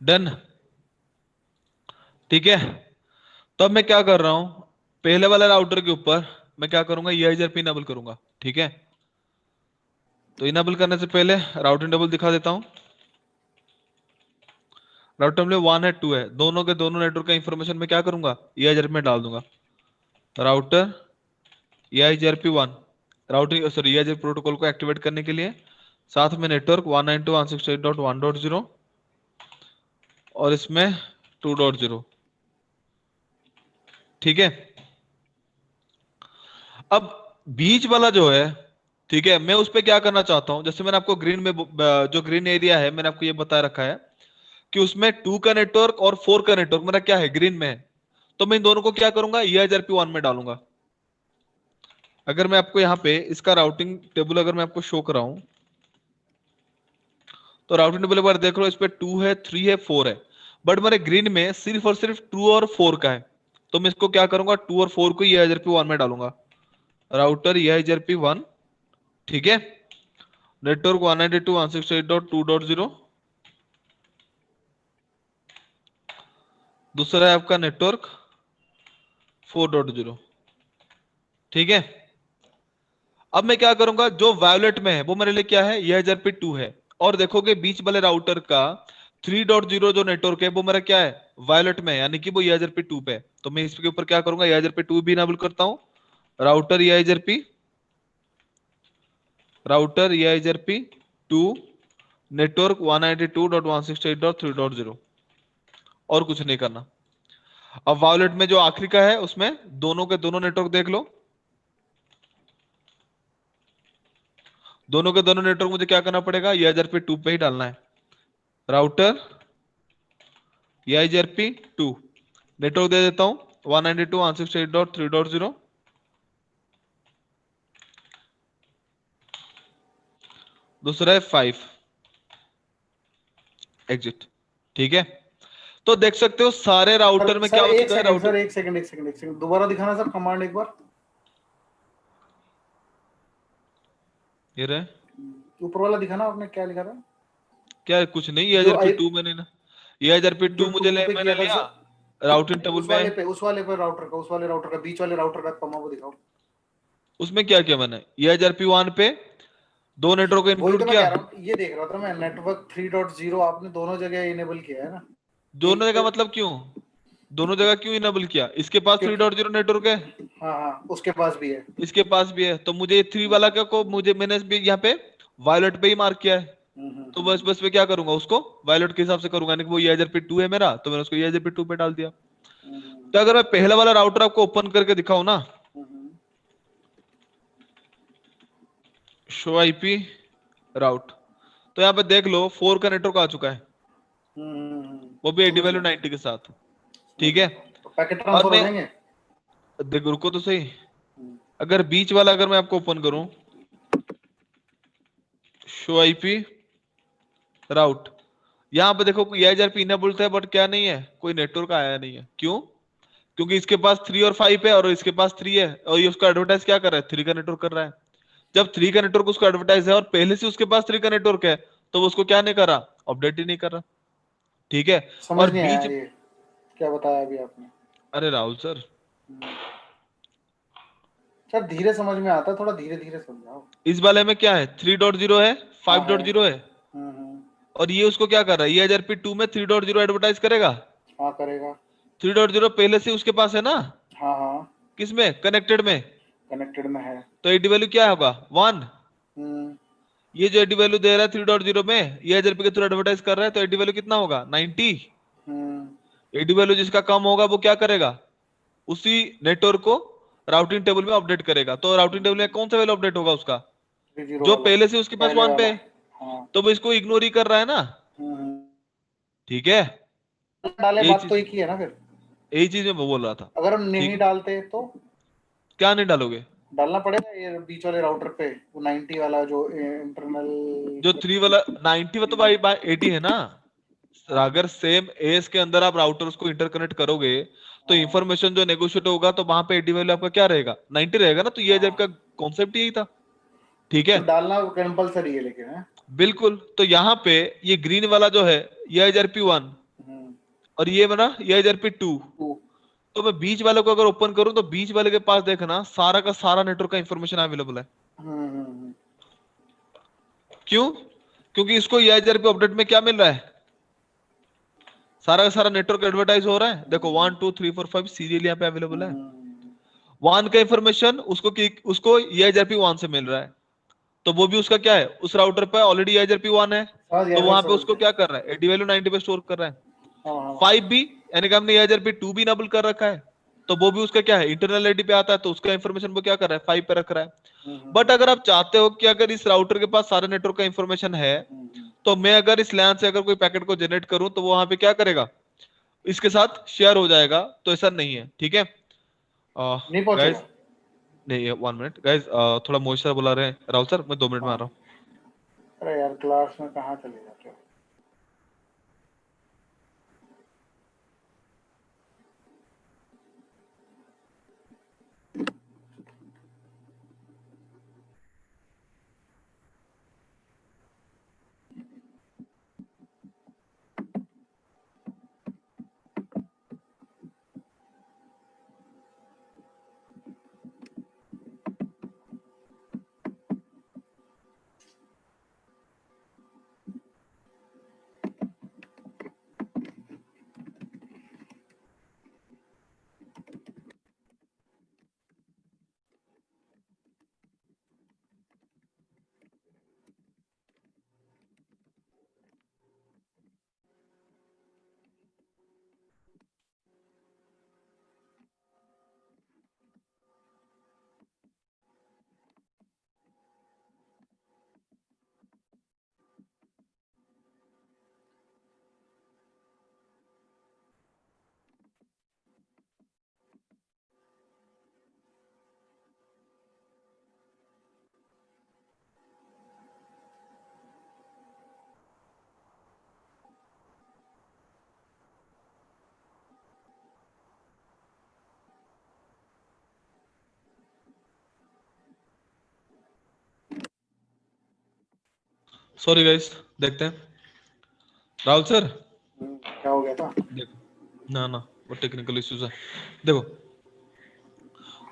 Speaker 1: डन, ठीक है। तो अब मैं क्या कर रहा हूं, पहले वाले राउटर के ऊपर मैं क्या करूंगा, EIGRP इनेबल करूंगा, ठीक है। तो इनेबल करने से पहले राउटिंग टेबल दिखा देता हूं। राउटर में 1 है 2 है, दोनों के दोनों नेटवर्क का इंफॉर्मेशन मैं क्या करूंगा, EIGRP में डाल दूंगा। Router EIGRP 1 routing sorry EIGRP protocol को एक्टिवेट करने के लिए, साथ में नेटवर्क 192.168.1.0 और इसमें 2.0, ठीक है। अब बीच वाला जो है, ठीक है, मैं उस पे क्या करना चाहता हूं, जैसे मैंने आपको ग्रीन में जो ग्रीन एरिया है मैंने आपको ये बता रखा है कि उसमें 2 का नेटवर्क और 4 का नेटवर्क मेरा क्या है, ग्रीन में है। तो मैं इन दोनों को क्या करूंगा, EIGRP 1 में डालूंगा। अगर मैं आपको यहाँ पे इसका राउटिंग टेबल अगर मैं आपको शो कराऊं, तो राउटिंग टेबल एक बार देख लो, इस पे 2 है, 3 है, 4 है, बट मेरे ग्रीन में सिर्फ और सिर्फ 2 और 4 का है। तो मैं इसको क्या करूंगा, 2 और 4 को EIGRP1 में डालूंगा, राउटर EIGRP1, ठीक है। नेटवर्क 192.168.2.0, दूसरा है आपका नेटवर्क 4.0, ठीक है। अब मैं क्या करूंगा, जो वायलेट में है वो मेरे लिए क्या है, EIGRP2 है, और देखोगे बीच वाले राउटर का 3.0 जो नेटवर्क है वो मेरा क्या है, वायलेट में है, यानी कि वो EIGRP2 पे है। तो मैं इसके ऊपर क्या करूंगा, EIGRP2 भी इनेबल करता हूं, राउटर EIGRP2 नेटवर्क 192.168.3.0, और कुछ नहीं करना। अब वायलेट में जो आखिरी का है उसमें दोनों के दोनों नेटवर्क देख लो, दोनों के दोनों नेटवर्क मुझे क्या करना पड़ेगा, EIGRP2 पे ही डालना है, राउटर EIGRP2 नेटवर्क दे देता हूं 192.168.3.0, दूसरा है 5 एग्जिट, ठीक है। तो देख सकते हो सारे राउटर में क्या हो चुका है, राउटर
Speaker 2: एक सेकंड दोबारा दिखाना सर कमांड एक बार,
Speaker 1: ये रहे,
Speaker 2: ऊपर वाला दिखाना, आपने क्या लिखा था?
Speaker 1: क्या कुछ नहीं, EIGRP2 मैंने ना, EIGRP2 मुझे मैंने लिया राउटिंग टेबल में,
Speaker 2: उस वाले पे राउटर का, उस वाले राउटर का, बीच वाले राउटर का कमा वो दिखाओ।
Speaker 1: उसमें क्या किया मैंने, EIGRP1 पे दो नेटवर्क को
Speaker 2: वही
Speaker 1: इंक्लूड
Speaker 2: तो मैं
Speaker 1: किया,
Speaker 2: कह रहा हूं, ये देख रहा था मैं, नेटवर्क 3.0 आपने दोनों जगह इनेबल किया है ना?
Speaker 1: दोनों जगह मतलब क्यों, दोनों जगह क्यों इनेबल किया, इसके पास 3.0 नेटवर्क है,
Speaker 2: हाँ उसके पास भी है,
Speaker 1: इसके पास भी है, तो मुझे 3 वाला क्या को मुझे मैंने भी यहाँ पे वायलेट पे ही मार्क किया है, तो बस बस मैं क्या करूंगा, उसको वायलेट के हिसाब से करूंगा, यानी कि वो EIGRP2 है मेरा, तो मैंने उसको EIGRP2 पे डाल दिया। तो अगर मैं पहला वाला राउटर आपको ओपन करके दिखाऊं ना, शो आईपी राउट, तो यहाँ पे देख लो 4 का नेटवर्क आ चुका है, वो भी 80 वैल्यू 90 के साथ, ठीक है।
Speaker 2: पैकेट
Speaker 1: और
Speaker 2: ट्रांसफर हो
Speaker 1: मैं
Speaker 2: जाएंगे।
Speaker 1: देखो रुको तो सही, अगर बीच वाला अगर मैं आपको ओपन करूं, शो आईपी राउट, यहाँ पे देखो EIGRP इनेबल्ड है, बट क्या नहीं है, कोई नेटवर्क आया नहीं है, क्यों, क्योंकि इसके पास 3 और 5 है और इसके पास 3 है, और ये उसका एडवर्टाइज क्या कर रहा है, 3 का नेटवर्क कर रहा है। जब 3 का नेटवर्क उसको एडवर्टाइज है और पहले से उसके पास 3 का नेटवर्क है, तो वो उसको क्या नहीं कर रहा, अपडेट ही नहीं कर रहा, ठीक है।
Speaker 2: समझ
Speaker 1: और
Speaker 2: नहीं आया
Speaker 1: बीच,
Speaker 2: ये क्या बताया अभी आपने?
Speaker 1: अरे राहुल सर,
Speaker 2: सर धीरे समझ में आता, थोड़ा धीरे धीरे समझाओ।
Speaker 1: इस वाले में क्या है, 3.0 है, 5.0 है, और ये उसको क्या कर रहा है, EIGRP2 में 3.0 एडवर्टाइज करेगा,
Speaker 2: हाँ करेगा।
Speaker 1: 3.0 पहले से उसके पास है ना,
Speaker 2: हाँ
Speaker 1: किसमें, कनेक्टेड में,
Speaker 2: कनेक्टेड में है।
Speaker 1: तो एडी वैल्यू क्या होगा 1, ये जो एडी वैल्यू दे रहा है 3.0 में, EIGRP के थ्रू एडवर्टाइज कर रहा है, तो एडी वैल्यू कितना होगा 90, एडी वैल्यू जिसका कम होगा वो क्या करेगा, उसी नेटवर्क को राउटिंग टेबल में अपडेट करेगा। तो राउटिंग टेबल में कौन सा वैल्यू अपडेट होगा उसका, जो पहले से उसके पास 1 पे है, तो वो इसको इग्नोर ही कर रहा है ना, ठीक है।
Speaker 2: डाले बात तो एक ही है ना, फिर
Speaker 1: यही चीज मैं बोल रहा था।
Speaker 2: अगर हम नहीं डालते तो
Speaker 1: क्या नहीं डालोगे,
Speaker 2: डालना पड़ेगा ये बीच वाले राउटर पे, वो 90 वाला जो इंटरनल,
Speaker 1: जो 3 वाला 90 वो तो बाई 80 है ना। अगर सेम एस के अंदर आप राउटर्स को इंटरकनेक्ट करोगे तो इंफॉर्मेशन जो नेगोशिएट होगा, तो वहां पे एडी वैल्यू आपका क्या रहेगा 90 रहेगा ना, तो ये जब का कॉन्सेप्ट यही था, ठीक है।
Speaker 2: तो डालना कंपलसरी है लेकिन है
Speaker 1: बिल्कुल, तो यहाँ पे ये ग्रीन वाला जो है EIGRP1 और ये बना EIGRP2, तो मैं बीच वाले को अगर ओपन करूं तो बीच वाले के पास देखना सारा का सारा नेटवर्क का इंफॉर्मेशन अवेलेबल है। क्यों, क्योंकि इसको EIGRP अपडेट में क्या मिल रहा है, सारा का सारा नेटवर्क एडवर्टाइज हो रहा है, देखो 1 2 3 4 5 सीरियल यहाँ पे अवेलेबल है। 1 का इंफॉर्मेशन उसको EIGRP1 से मिल रहा है, तो वो भी उसका क्या है, उस राउटर पे ऑलरेडी EIGRP1 है, तो वहां पे उसको क्या कर रहा है, एडी वैल्यू 90 पे स्टोर कर रहा है। 5 भी, यानी कि हमने EIGRP2 भी इनेबल कर रखा है, तो वो भी उसका क्या है, इंटरनल एडी पे आता है, तो उसका इंफॉर्मेशन वो क्या कर रहा है, 5 पे रख रहा है। बट अगर आप चाहते हो कि अगर इस राउटर के पास सारे नेटवर्क का इंफॉर्मेशन है, तो मैं अगर इस LAN से अगर कोई पैकेट को जनरेट करूं, तो वो वहां पे क्या करेगा, इसके साथ शेयर हो जाएगा, तो ऐसा नहीं है, ठीक है।
Speaker 2: नहीं पहुंचेगा,
Speaker 1: नहीं, 1 मिनट गाइस, थोड़ा मोहित सर बुला रहे हैं, राहुल सर मैं 2 मिनट में आ रहा हूँ।
Speaker 2: अरे यार क्लास में कहाँ चले जाते हो।
Speaker 1: सॉरी गाइस, देखते हैं। राहुल सर
Speaker 2: क्या हो गया था?
Speaker 1: देखो ना वो टेक्निकल इश्यूज है। देखो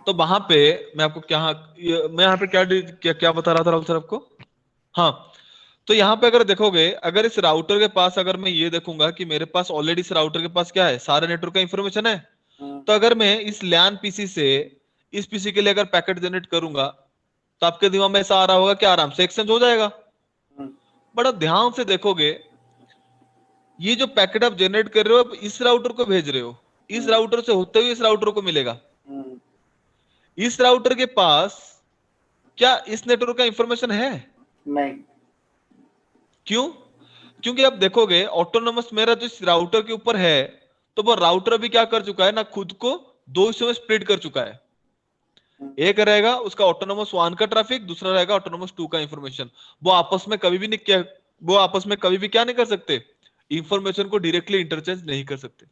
Speaker 1: तो वहां पे मैं आपको मैं यहाँ पे क्या बता रहा था राहुल सर आपको। हाँ, तो यहाँ पे अगर देखोगे, अगर इस राउटर के पास अगर मैं ये देखूंगा कि मेरे पास ऑलरेडी इस राउटर के पास क्या है, सारे नेटवर्क का इंफॉर्मेशन है, तो अगर मैं इस लैन पीसी से इस पीसी के लिए अगर पैकेट जनरेट करूंगा, तो आपके दिमाग में ऐसा आ रहा होगा कि आराम से एक्सचेंज हो जाएगा। बड़ा ध्यान से देखोगे, ये जो पैकेट आप जनरेट कर रहे हो आप इस राउटर को भेज रहे हो, इस राउटर से होते हुए इस राउटर को मिलेगा। इस राउटर के पास क्या इस नेटवर्क का इंफॉर्मेशन है?
Speaker 2: नहीं।
Speaker 1: क्यों? क्योंकि आप देखोगे ऑटोनोमस मेरा जो इस राउटर के ऊपर है, तो वो राउटर अभी क्या कर चुका है ना, खुद को दो हिस्सों में स्प्लिट कर चुका है। एक रहेगा उसका ऑटोनोमस 1 का ट्रैफिक, दूसरा रहेगा ऑटोनोमस 2 का इंफॉर्मेशन। वो आपस में कभी भी नहीं वो आपस में कभी भी क्या नहीं कर सकते, इंफॉर्मेशन को डायरेक्टली इंटरचेंज नहीं कर सकते।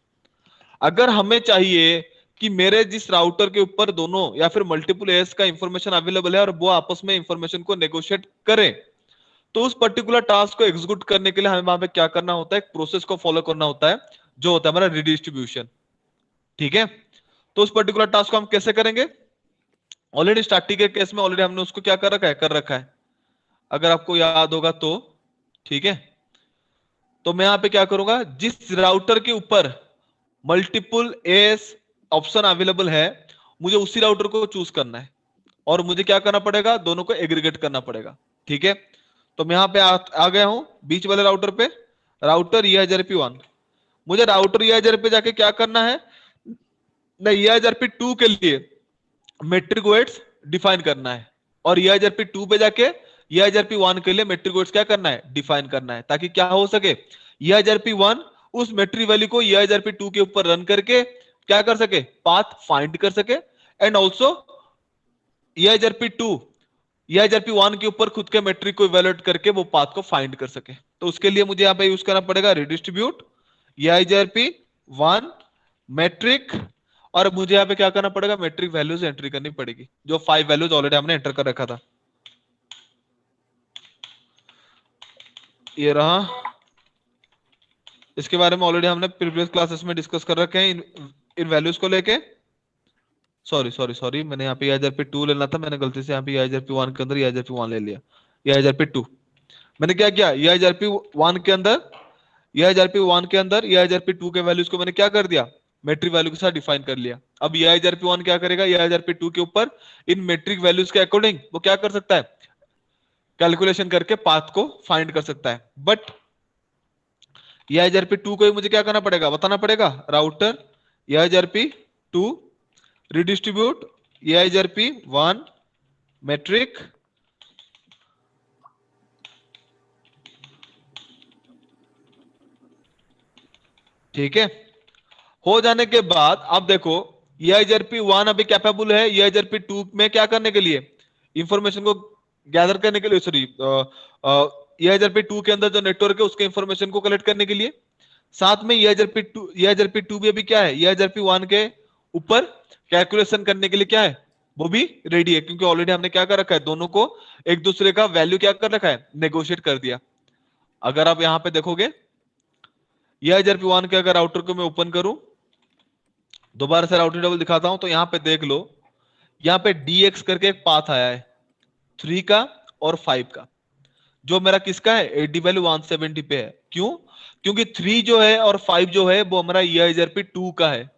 Speaker 1: अगर हमें चाहिए कि मेरे जिस राउटर के ऊपर दोनों या फिर मल्टीपल एएस का इंफॉर्मेशन अवेलेबल है और वो आपस में इंफॉर्मेशन को नेगोशिएट करें, तो उस पर्टिकुलर टास्क को एग्जीक्यूट करने के लिए हमें वहां पे क्या करना होता है, एक प्रोसेस को फॉलो करना होता है, जो होता है हमारा रिडिस्ट्रीब्यूशन। ठीक है, तो उस पर्टिकुलर टास्क को हम कैसे करेंगे? ऑलरेडी स्टैटिक के केस में ऑलरेडी हमने उसको क्या कर रखा है, अगर आपको याद होगा तो। ठीक है, तो मैं यहां पे क्या करूंगा, जिस राउटर के ऊपर मल्टीपल एस ऑप्शन अवेलेबल है, मुझे उसी राउटर को चूज करना है और मुझे क्या करना पड़ेगा, दोनों को एग्रीगेट करना पड़ेगा। ठीक है, तो मैं यहां पे आ गया हूं बीच वाले राउटर पे, राउटर EIGRP1। मुझे राउटर EIGRP पे जाके क्या करना है ना, EIGRP2 के लिए मेट्रिक वेट्स डिफाइन करना है, और EIGRP2 पे जाके EIGRP1 के लिए मेट्रिक वेट्स क्या करना है, डिफाइन करना है, ताकि क्या हो सके, EIGRP1 उस मेट्रिक वैल्यू को EIGRP2 के ऊपर रन करके क्या कर सके, पाथ फाइंड कर सके, एंड ऑल्सो EIGRP1 के ऊपर खुद के मेट्रिक को इवैल्यूएट करके वो पाथ को फाइंड कर सके। तो उसके लिए मुझे यहां पे यूज करना पड़ेगा रिडिस्ट्रीब्यूट EIGRP1 मेट्रिक, और मुझे यहाँ पे क्या करना पड़ेगा, मेट्रिक वैल्यूज एंट्री करनी पड़ेगी, जो 5 वैल्यूज ऑलरेडी हमने एंटर कर रखा था। ये रहा, इसके बारे में ऑलरेडी हमने प्रीवियस क्लासेस में डिस्कस कर रखे हैं इन वैल्यूज को लेके। सॉरी मैंने यहाँ पे EIGRP2 लेना था, मैंने गलती से यहाँ पे EIGRP1 के अंदर EIGRP1 ले लिया। EIGRP2 मैंने क्या किया, EIGRP1 के अंदर EIGRP2 के वैल्यूज को मैंने क्या कर दिया, मेट्रिक वैल्यू के साथ डिफाइन कर लिया। अब EIGRP1 क्या करेगा, EIGRP2 के ऊपर इन मेट्रिक वैल्यूज के अकॉर्डिंग वो क्या कर सकता है, कैलकुलेशन करके पाथ को फाइंड कर सकता है। बट EIGRP2 को ही मुझे क्या करना पड़ेगा, बताना पड़ेगा, router EIGRP2 redistribute EIGRP1 metric, ठीक है। हो जाने के बाद अब देखो EIGRP1 अभी कैपेबल है EIGRP2 में क्या करने के लिए, इंफॉर्मेशन को गैदर करने के लिए, सॉरी EIGRP2 के अंदर जो नेटवर्क है उसके इंफॉर्मेशन को कलेक्ट करने के लिए। साथ में EIGRP2 भी अभी क्या है, EIGRP1 के ऊपर कैलकुलेशन करने के लिए क्या है, वो भी रेडी है, क्योंकि ऑलरेडी हमने क्या कर रखा है, दोनों को एक दूसरे का वैल्यू क्या कर रखा है, नेगोशिएट कर दिया। अगर आप यहां पे देखोगे EIGRP1 के अगर राउटर को मैं ओपन करूं, दोबारा से राउटर टेबल दिखाता हूं, तो यहां पे देख लो, यहां पे DX करके एक पाथ आया है 3 का और 5 का, जो मेरा किसका है, AD वैल्यू 170 पे है। क्यों? क्योंकि 3 जो है और 5 जो है वो हमारा EIGRP2 का है,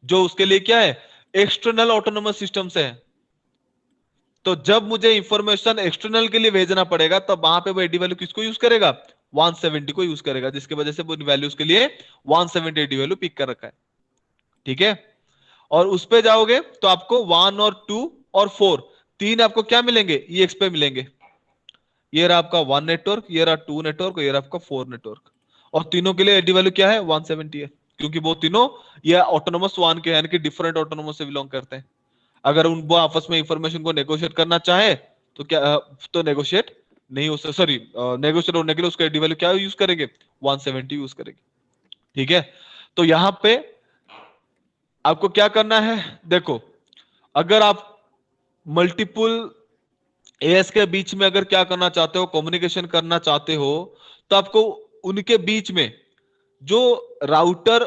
Speaker 1: जो उसके लिए क्या है, एक्सटर्नल ऑटोनोमस सिस्टम से है। तो जब मुझे इंफॉर्मेशन एक्सटर्नल के लिए भेजना पड़ेगा, तब वहां पे वो AD वैल्यू किसको यूज करेगा, 170 को यूज करेगा, जिसकी वजह से वो वैल्यूज के लिए 170 AD वैल्यू पिक कर रखा है। ठीक है, और उस पे जाओगे तो आपको 1 और 2 और 4 तीन आपको क्या मिलेंगे, EX पे मिलेंगे। ये रहा आपका 1 नेटवर्क, ये रहा 2 नेटवर्क, ये रहा आपका 4 नेटवर्क, और तीनों के लिए AD वैल्यू क्या है, 170 है, क्योंकि वो तीनों ये ऑटोनोमस 1 के यानी कि डिफरेंट ऑटोनोमस से बिलोंग करते हैं। अगर उन वो आपस में इंफॉर्मेशन को नेगोशिएट करना चाहे तो क्या तो नेगोशिएट नहीं हो सकता, सॉरी नेगोशिएट होने के लिए उसका AD वैल्यू क्या यूज करेंगे, 170 यूज करेंगे। ठीक है, तो यहां पे आपको क्या करना है, देखो अगर आप मल्टीपल एएस के बीच में अगर क्या करना चाहते हो, कम्युनिकेशन करना चाहते हो, तो आपको उनके बीच में जो राउटर,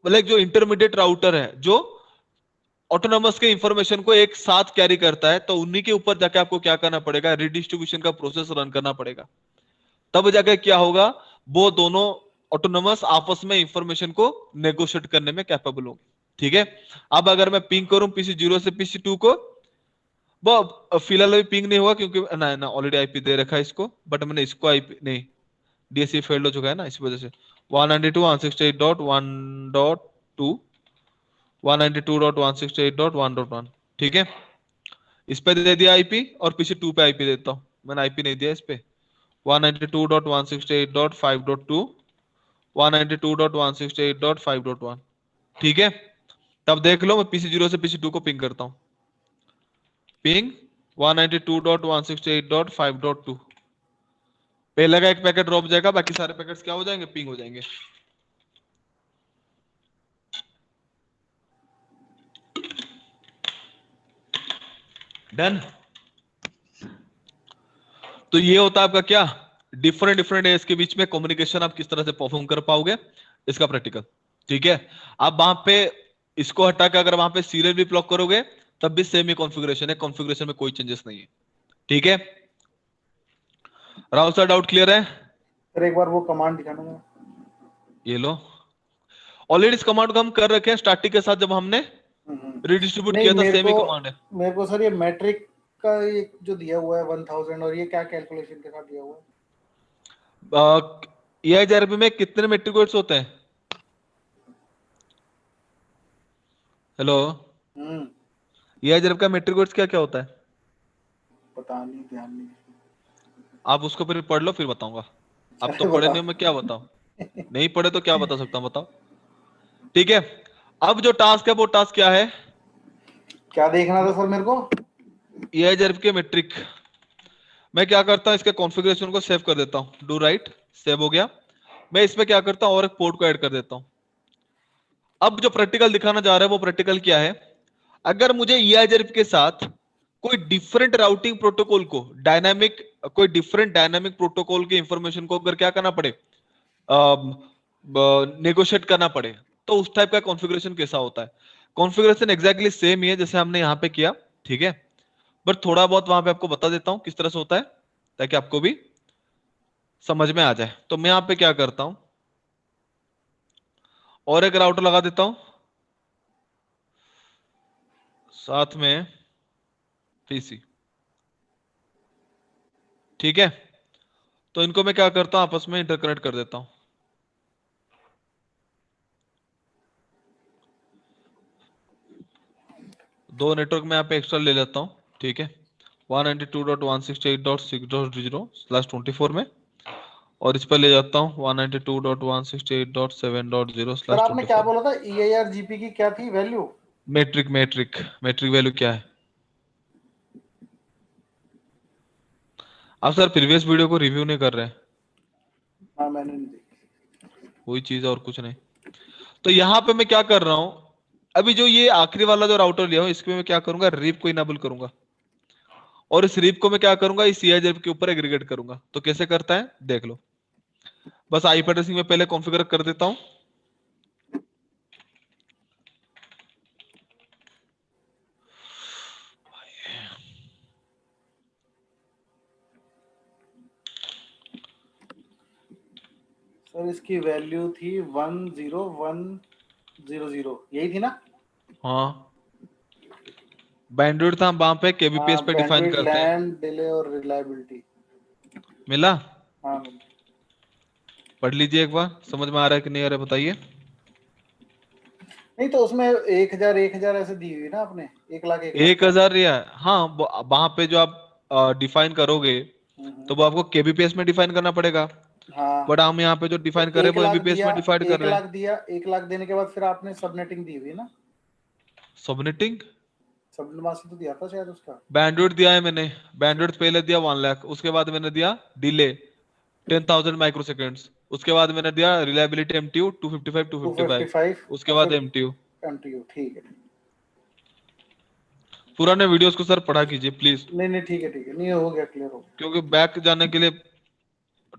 Speaker 1: मतलब जो इंटरमीडिएट राउटर है जो ऑटोनॉमस के इंफॉर्मेशन को एक साथ कैरी करता है, तो उन्हीं के ऊपर जाके आपको क्या करना पड़ेगा, रिडिस्ट्रीब्यूशन का प्रोसेस रन करना पड़ेगा। तब जाके क्या होगा, वो दोनों ऑटोनॉमस आपस में इंफॉर्मेशन को नेगोशिएट करने में कैपेबल होंगे। ठीक है। अब अगर मैं पिंग करूं पीसी 0 से पीसी 2 को, वो फिलहाल अभी पिंग नहीं हुआ क्योंकि ना ना ऑलरेडी आईपी दे रखा है इसको, बट मैंने इसको आईपी नहीं, डीएससी फेल्ड हो चुका है ना, इस वजह से 192.168.1.2 192.168.1.1। ठीक है। इस पे दे दिया आईपी और पीसी 2 पे आईपी देता हूं, मैंने आईपी नहीं दिया इस पे। 192.168.5.2 192.168.5.1। ठीक है। तब देख लो, मैं पीसी 0 से पीसी 2 को पिंग करता हूं। पिंग 192.168.5.2। पहले का एक पैकेट ड्रॉप जाएगा, बाकी सारे पैकेट्स क्या हो जाएंगे, पिंग हो जाएंगे। डन। तो ये होता है आपका क्या, डिफरेंट डिफरेंट एज के बीच में कम्युनिकेशन आप किस तरह से परफॉर्म कर पाओगे, इसका प्रैक्टिकल। ठीक है। अब वहां पे इसको हटा के अगर वहां पे सीरियल भी ब्लॉक करोगे तब भी सेम ही कॉन्फ़िगरेशन है, कॉन्फ़िगरेशन में कोई चेंजेस नहीं है। ठीक है। राहुल सर, डाउट क्लियर है?
Speaker 2: सर एक बार वो कमांड दिखाना जरा।
Speaker 1: ये लो, ऑलरेडी इस कमांड को हम कर रखे हैं स्टैटिक के साथ, जब हमने रिडिस्ट्रीब्यूट
Speaker 2: नहीं
Speaker 1: किया था, सेम ही कमांड है।
Speaker 2: मेरे को सर ये मैट्रिक का एक जो दिया हुआ है 1000, और ये क्या कैलकुलेशन के साथ दिया हुआ है?
Speaker 1: EIGRP में कितने मेट्रिक वर्ड्स होते हैं? हेलो, EIGRP का मेट्रिक वर्ड्स क्या क्या होता है?
Speaker 2: पता नहीं, ध्यान नहीं।
Speaker 1: आप उसको फिर पढ़ लो, फिर बताऊंगा। अब तो
Speaker 2: अरे
Speaker 1: पढ़े
Speaker 2: बताओ।
Speaker 1: नहीं, मैं क्या बताऊं? नहीं पढ़े तो क्या बता सकता हूं, बताओ। ठीक है। अब जो टास्क है वो टास्क क्या है,
Speaker 2: क्या देखना था सर मेरे को?
Speaker 1: EIGRP के मेट्रिक। मैं क्या करता हूं, इसके कॉन्फ़िगरेशन को सेव कर देता हूं, डू राइट, सेव हो गया। मैं इसमें क्या करता हूं, और एक पोर्ट को ऐड कर देता हूं। अब जो प्रैक्टिकल दिखाना जा रहा है वो प्रैक्टिकल क्या है, अगर मुझे EIGRP के साथ कोई डिफरेंट राउटिंग प्रोटोकॉल को, डायनामिक, कोई डिफरेंट डायनामिक प्रोटोकॉल की इंफॉर्मेशन को अगर क्या करना पड़े, नेगोशिएट करना पड़े, तो उस टाइप का कॉन्फ़िगरेशन कैसा होता है। कॉन्फ़िगरेशन एग्जैक्टली सेम ही है जैसे हमने यहां पे किया। ठीक है। बट थोड़ा बहुत वहां पे आपको बता देता हूं किस तरह से होता है, ताकि आपको भी समझ में आ जाए। तो मैं यहां पे क्या करता हूं, और एक राउटर लगा देता हूं साथ में पीसी। ठीक है। तो इनको मैं क्या करता हूं, आपस में इंटरकनेक्ट कर देता हूं। दो नेटवर्क में यहाँ पे एक्स्ट्रा ले लेता हूं। ठीक है। 192.168.6.0/24 में, और इस पर ले जाता हूं 192.168.7.0/24
Speaker 2: सर आपने क्या
Speaker 1: में।
Speaker 2: बोला था? EIRGP की क्या थी value?
Speaker 1: Metric metric metric value क्या है? आप सर प्रीवियस वीडियो को रिव्यू नहीं कर रहे हैं,
Speaker 2: हाँ मैंने नहीं देखी।
Speaker 1: वही चीज है और कुछ नहीं। तो यहाँ पे मैं क्या कर रहा हूं, अभी जो ये आखिरी वाला जो राउटर लिया हूं, इसमें मैं क्या करूंगा, रीप को इनेबल करूंगा, और इस रीप को मैं क्या करूंगा, इस CIGRP के ऊपर एग्रीगेट करूंगा। तो कैसे करता है देख लो। बस आईपी एड्रेसिंग में पहले कॉन्फ़िगर कर देता हूं।
Speaker 2: सर इसकी वैल्यू थी 10100, यही थी ना?
Speaker 1: हाँ, बैंडविड्थ था वहां पे, केबीपीएस
Speaker 2: हाँ,
Speaker 1: पे डिफाइन
Speaker 2: बैंडविड्थ,
Speaker 1: करते हैं।
Speaker 2: लैंड, डिले और रिलायबिलिटी।
Speaker 1: मिला?
Speaker 2: हाँ मिला।
Speaker 1: पढ़ लीजिए एक बार, समझ में आ रहा है कि नहीं आ रहा है बताइए।
Speaker 2: नहीं तो उसमें 1000 ऐसे दी हुई ना आपने, 1 लाख 1 लाख।
Speaker 1: 1000 रिया, हाँ, वहां पे जो आप डिफाइन करोगे तो वो आपको केबीपीएस में डिफाइन करना पड़ेगा।
Speaker 2: हाँ
Speaker 1: बट हम यहाँ पे जो
Speaker 2: तो
Speaker 1: डिफाइन कर रहे हैं
Speaker 2: एक
Speaker 1: वो
Speaker 2: लाख
Speaker 1: एमबीपीएस
Speaker 2: दिया,
Speaker 1: में डिफाइन कर
Speaker 2: 1
Speaker 1: रहे हैं।
Speaker 2: लाख दिया, 1 लाख देने के बाद फिर आपने सबनेटिंग दी हुई ना?
Speaker 1: सबनेटिंग,
Speaker 2: सबनेट मास्क तो दिया था शायद उसका।
Speaker 1: बैंडविड्थ दिया है मैंने। बैंडविड्थ पहले दिया 1 लाख, उसके बाद मैंने दिया डिले 10,000 माइक्रोसेकंड्स, उसके बाद मैंने दिया रिलायबिलिटी एमटीयू 255
Speaker 2: 255
Speaker 1: उसके
Speaker 2: और
Speaker 1: बाद
Speaker 2: फिर
Speaker 1: एमटीयू।
Speaker 2: MTU। ठीक है।
Speaker 1: पुराने वीडियोस को सर पढ़ा कीजिए प्लीज,
Speaker 2: नहीं नहीं ठीक है, नहीं हो गया, क्लियर हो गया।
Speaker 1: क्योंकि बैक जाने के लिए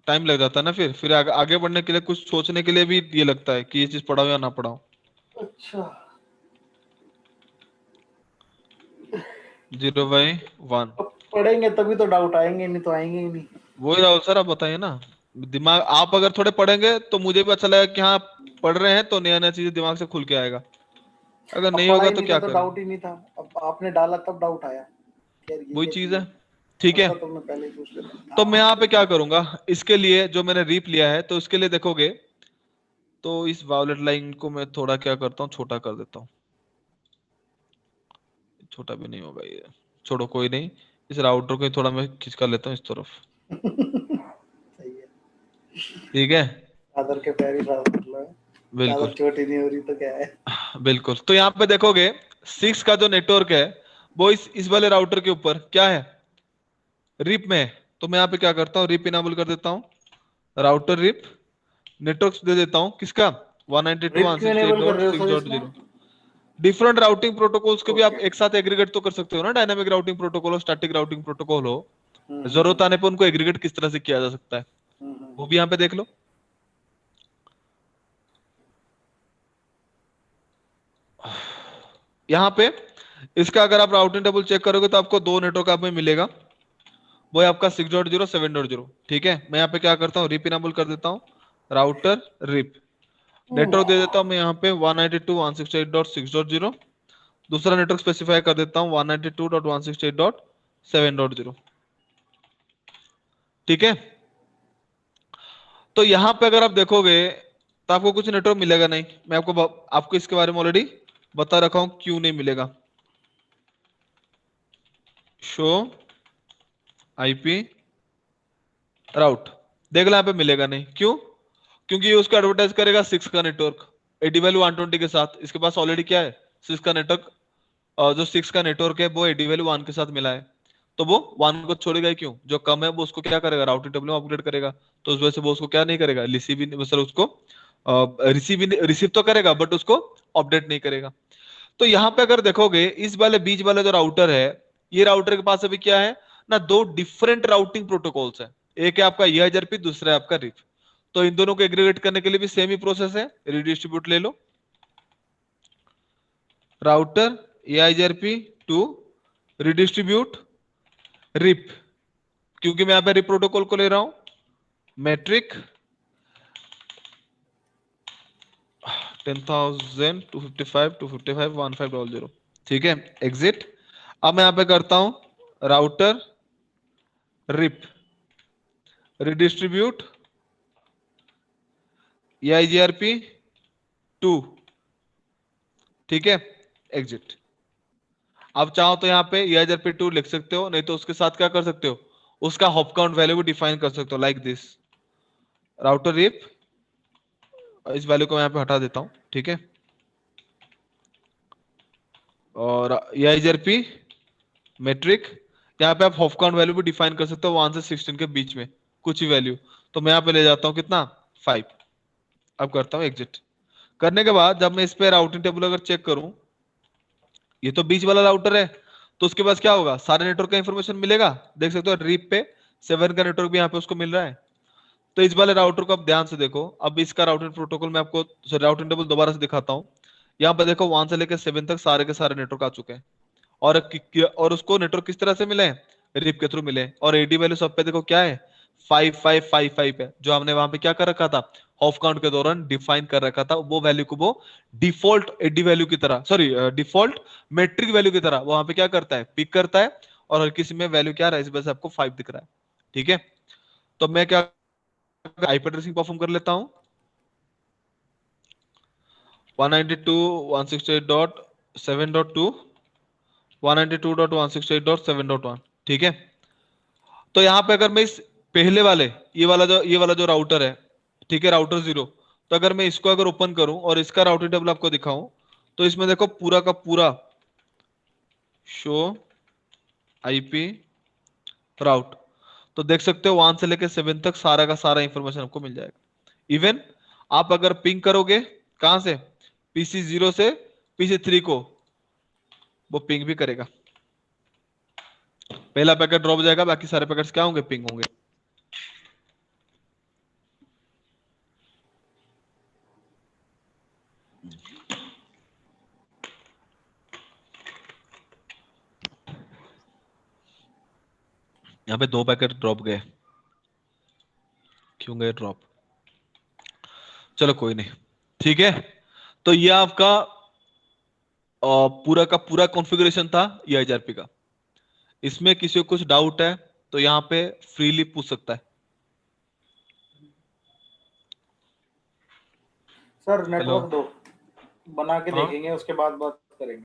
Speaker 1: टाइम लग जाता है ना, फिर आगे बढ़ने के लिए कुछ सोचने के लिए भी ये लगता है कि ये चीज पढ़ाओ या ना पढ़ाओ।
Speaker 2: अच्छा
Speaker 1: 0/1
Speaker 2: अब पढ़ेंगे तभी तो डाउट आएंगे, नहीं तो आएंगे ही नहीं।
Speaker 1: वही राहुल सर, आप बताइए ना। दिमाग आप अगर थोड़े पढ़ेंगे तो मुझे भी अच्छा लगेगा कि हाँ पढ़ रहे हैं, तो नया नया चीजें दिमाग से खुल के आएगा। अगर
Speaker 2: अब
Speaker 1: नहीं
Speaker 2: पढ़ा
Speaker 1: होगा
Speaker 2: ही
Speaker 1: तो
Speaker 2: नहीं था
Speaker 1: क्या
Speaker 2: तो
Speaker 1: करें,
Speaker 2: डाउट ही नहीं था, अब आपने डाला तब डाउट आया यार, ये
Speaker 1: वही
Speaker 2: क्या
Speaker 1: चीज
Speaker 2: चीज
Speaker 1: है।
Speaker 2: है।
Speaker 1: ठीक है,
Speaker 2: पता तो मैं पहले ही पूछ लेता।
Speaker 1: तो मैं यहाँ पे क्या करूंगा, इसके लिए जो मैंने रीप लिया है, तो इसके लिए देखोगे तो इस वायलेट लाइन को मैं थोड़ा क्या करता हूँ, छोटा कर देता हूँ। छोटा भी नहीं होगा ये, छोड़ो कोई नहीं। इस राउटर को थोड़ा मैं खींच कर लेता हूँ इस तरफ।
Speaker 2: सही है,
Speaker 1: ठीक है,
Speaker 2: चादर के पैर ही साफ कर लो है। चादर
Speaker 1: बिल्कुल
Speaker 2: छोटी नहीं हो रही तो क्या है।
Speaker 1: बिल्कुल। तो यहाँ पे देखोगे 6 का जो नेटवर्क है वो इस वाले राउटर के ऊपर क्या है, रिप में है। तो मैं यहाँ पे क्या करता हूँ, रिप इनेबल कर देता हूँ, राउटर रिप, नेटवर्क दे देता हूँ किसका,
Speaker 2: रिप क्यों इनेबल कर रहे हो सर इसमें?
Speaker 1: 192.168.6.0। डिफरेंट राउटिंग प्रोटोकॉल्स को भी आप
Speaker 2: ओके।
Speaker 1: एक साथ एग्रीगेट तो कर सकते हो ना, डायनामिक राउटिंग प्रोटोकॉल हो, स्टैटिक राउटिंग प्रोटोकॉल हो,
Speaker 2: हम्म
Speaker 1: जरूरत आने पर उनको एग्रीगेट किस तरह से किया जा सकता है, वो भी
Speaker 2: हम्म।
Speaker 1: यहाँ पे देख लो। यहाँ पे इसका अगर आप राउटिंग टेबल चेक करोगे तो आपको दो नेटवर्क आप में मिलेगा, वो है आपका 6.0 7.0। ठीक है, मैं यहाँ पे क्या करता हूँ, रिप इनेबल कर देता हूँ, राउटर रिप, नेटवर्क दे देता हूँ मैं यहाँ पे 192.168.6.0, दूसरा नेटवर्क स्पेसिफाई कर देता हूँ 192.168.7.0। ठीक है, तो यहाँ पे अगर आप देखोगे तो आपको कुछ नेटवर्क मिलेगा नहीं। मैं आपको इसके बारे में ऑलरेडी बता रखा हूं क्यों नहीं मिलेगा। शो आईपी राउट, देख लो यहाँ पे मिलेगा नहीं, क्यों, क्योंकि ये उसको एडवर्टाइज करेगा 6 का नेटवर्क एडी वैल्यू 120 के साथ। इसके पास ऑलरेडी क्या है, 6 का नेटवर्क, जो 6 का नेटवर्क है वो एडी वैल्यू 1 के साथ मिला है, तो वो 1 को छोड़ेगा ही क्यों, जो कम है वो उसको क्या करेगा, राउटिंग टेबल में अपग्रेड करेगा। तो उस वजह से वो उसको क्या नहीं करेगा, रिसीव मतलब उसको रिसीव तो करेगा बट उसको अपडेट नहीं करेगा। तो यहाँ पे अगर देखोगे इस वाले बीच वाला जो राउटर है, ये राउटर के पास अभी क्या है ना, दो डिफरेंट राउटिंग प्रोटोकॉल्स है, एक है आपका EIGRP, दूसरा है आपका रिप। तो इन दोनों को एग्रीगेट करने के लिए भी सेम ही प्रोसेस है, रिडिस्ट्रीब्यूट ले लो, router EIGRP to redistribute RIP, क्योंकि मैं यहाँ पे रिप प्रोटोकॉल को ले रहा हूं, मैट्रिक 10,000 255 255 1500। ठीक है, एग्जिट। अब मैं यहां पे करता हूं राउटर रिप रिडिस्ट्रीब्यूट EIGRP 2। ठीक है, एग्जिट। अब चाहो तो यहाँ पे EIGRP 2 लिख सकते हो, नहीं तो उसके साथ क्या कर सकते हो, उसका हॉप काउंट वैल्यू भी डिफाइन कर सकते हो, लाइक दिस, राउटर रिप, इस वैल्यू को मैं यहाँ पे हटा देता हूं। ठीक है, और EIGRP मेट्रिक, यहाँ पे आप हॉफ काउंट वैल्यू भी डिफाइन कर सकते हो 1 से 16 के बीच में कुछ ही वैल्यू। तो मैं यहाँ पे ले जाता हूँ कितना, 5। अब करता हूँ एग्जिट। करने के बाद जब मैं इस पे राउटिंग टेबल अगर चेक करूं, ये तो बीच वाला राउटर है, तो उसके पास क्या होगा, सारे नेटवर्क का इंफॉर्मेशन मिलेगा, देख सकते हो रीप पे 7 का नेटवर्क भी यहाँ पे उसको मिल रहा है। तो इस वाले राउटर को आप ध्यान से देखो, अब इसका राउटिंग प्रोटोकॉल मैं आपको राउटिंग टेबल दोबारा से दिखाता हूँ। यहाँ पे देखो 1 से लेकर 7 तक सारे के सारे नेटवर्क आ चुके हैं, और उसको नेटवर्क किस तरह से मिले, रिप के थ्रू मिले, और एडी वैल्यू सब पे देखो क्या है, 5555 है, जो हमने वहां पे क्या कर रखा था, ऑफ काउंट के दौरान डिफाइन कर रखा था, वो वैल्यू को वो डिफॉल्ट एडी वैल्यू की तरह, सॉरी डिफॉल्ट मेट्रिक वैल्यू की तरह वहां पे क्या करता है, पिक करता है, और हर किसी में वैल्यू क्या रहा है, इस वजह से आपको 5 दिख रहा है। ठीक है, तो मैं क्या आईपी एड्रेसिंग परफॉर्म कर लेता हूं, 192.168.7.2 192.168.7.1। ठीक है, तो यहां पे अगर मैं इस पहले वाले ये वाला जो राउटर है, ठीक है, राउटर 0, तो अगर मैं इसको अगर ओपन करूं और इसका राउटिंग टेबल आपको दिखाऊं, तो इसमें देखो पूरा का पूरा शो आईपी राउट, तो देख सकते हो 1 से लेकर 7 तक सारा का सारा इंफॉर्मेशन आपको मिल जाएगा। इवन आप अगर पिंग करोगे कहां से, PC 0 से PC 3 को, वो पिंग भी करेगा। पहला पैकेट ड्रॉप जाएगा, बाकी सारे पैकेट्स क्या होंगे, पिंग होंगे। यहाँ पे 2 पैकेट ड्रॉप गए, क्यों गए ड्रॉप, चलो कोई नहीं, ठीक है। तो ये आपका पूरा का पूरा कॉन्फ़िगरेशन था EIGRP का। इसमें किसी को कुछ डाउट है तो यहाँ पे फ्रीली पूछ सकता है।
Speaker 2: सर नेटवर्क दो, बना के
Speaker 1: हाँ।
Speaker 2: देखेंगे, उसके बाद बात करेंगे।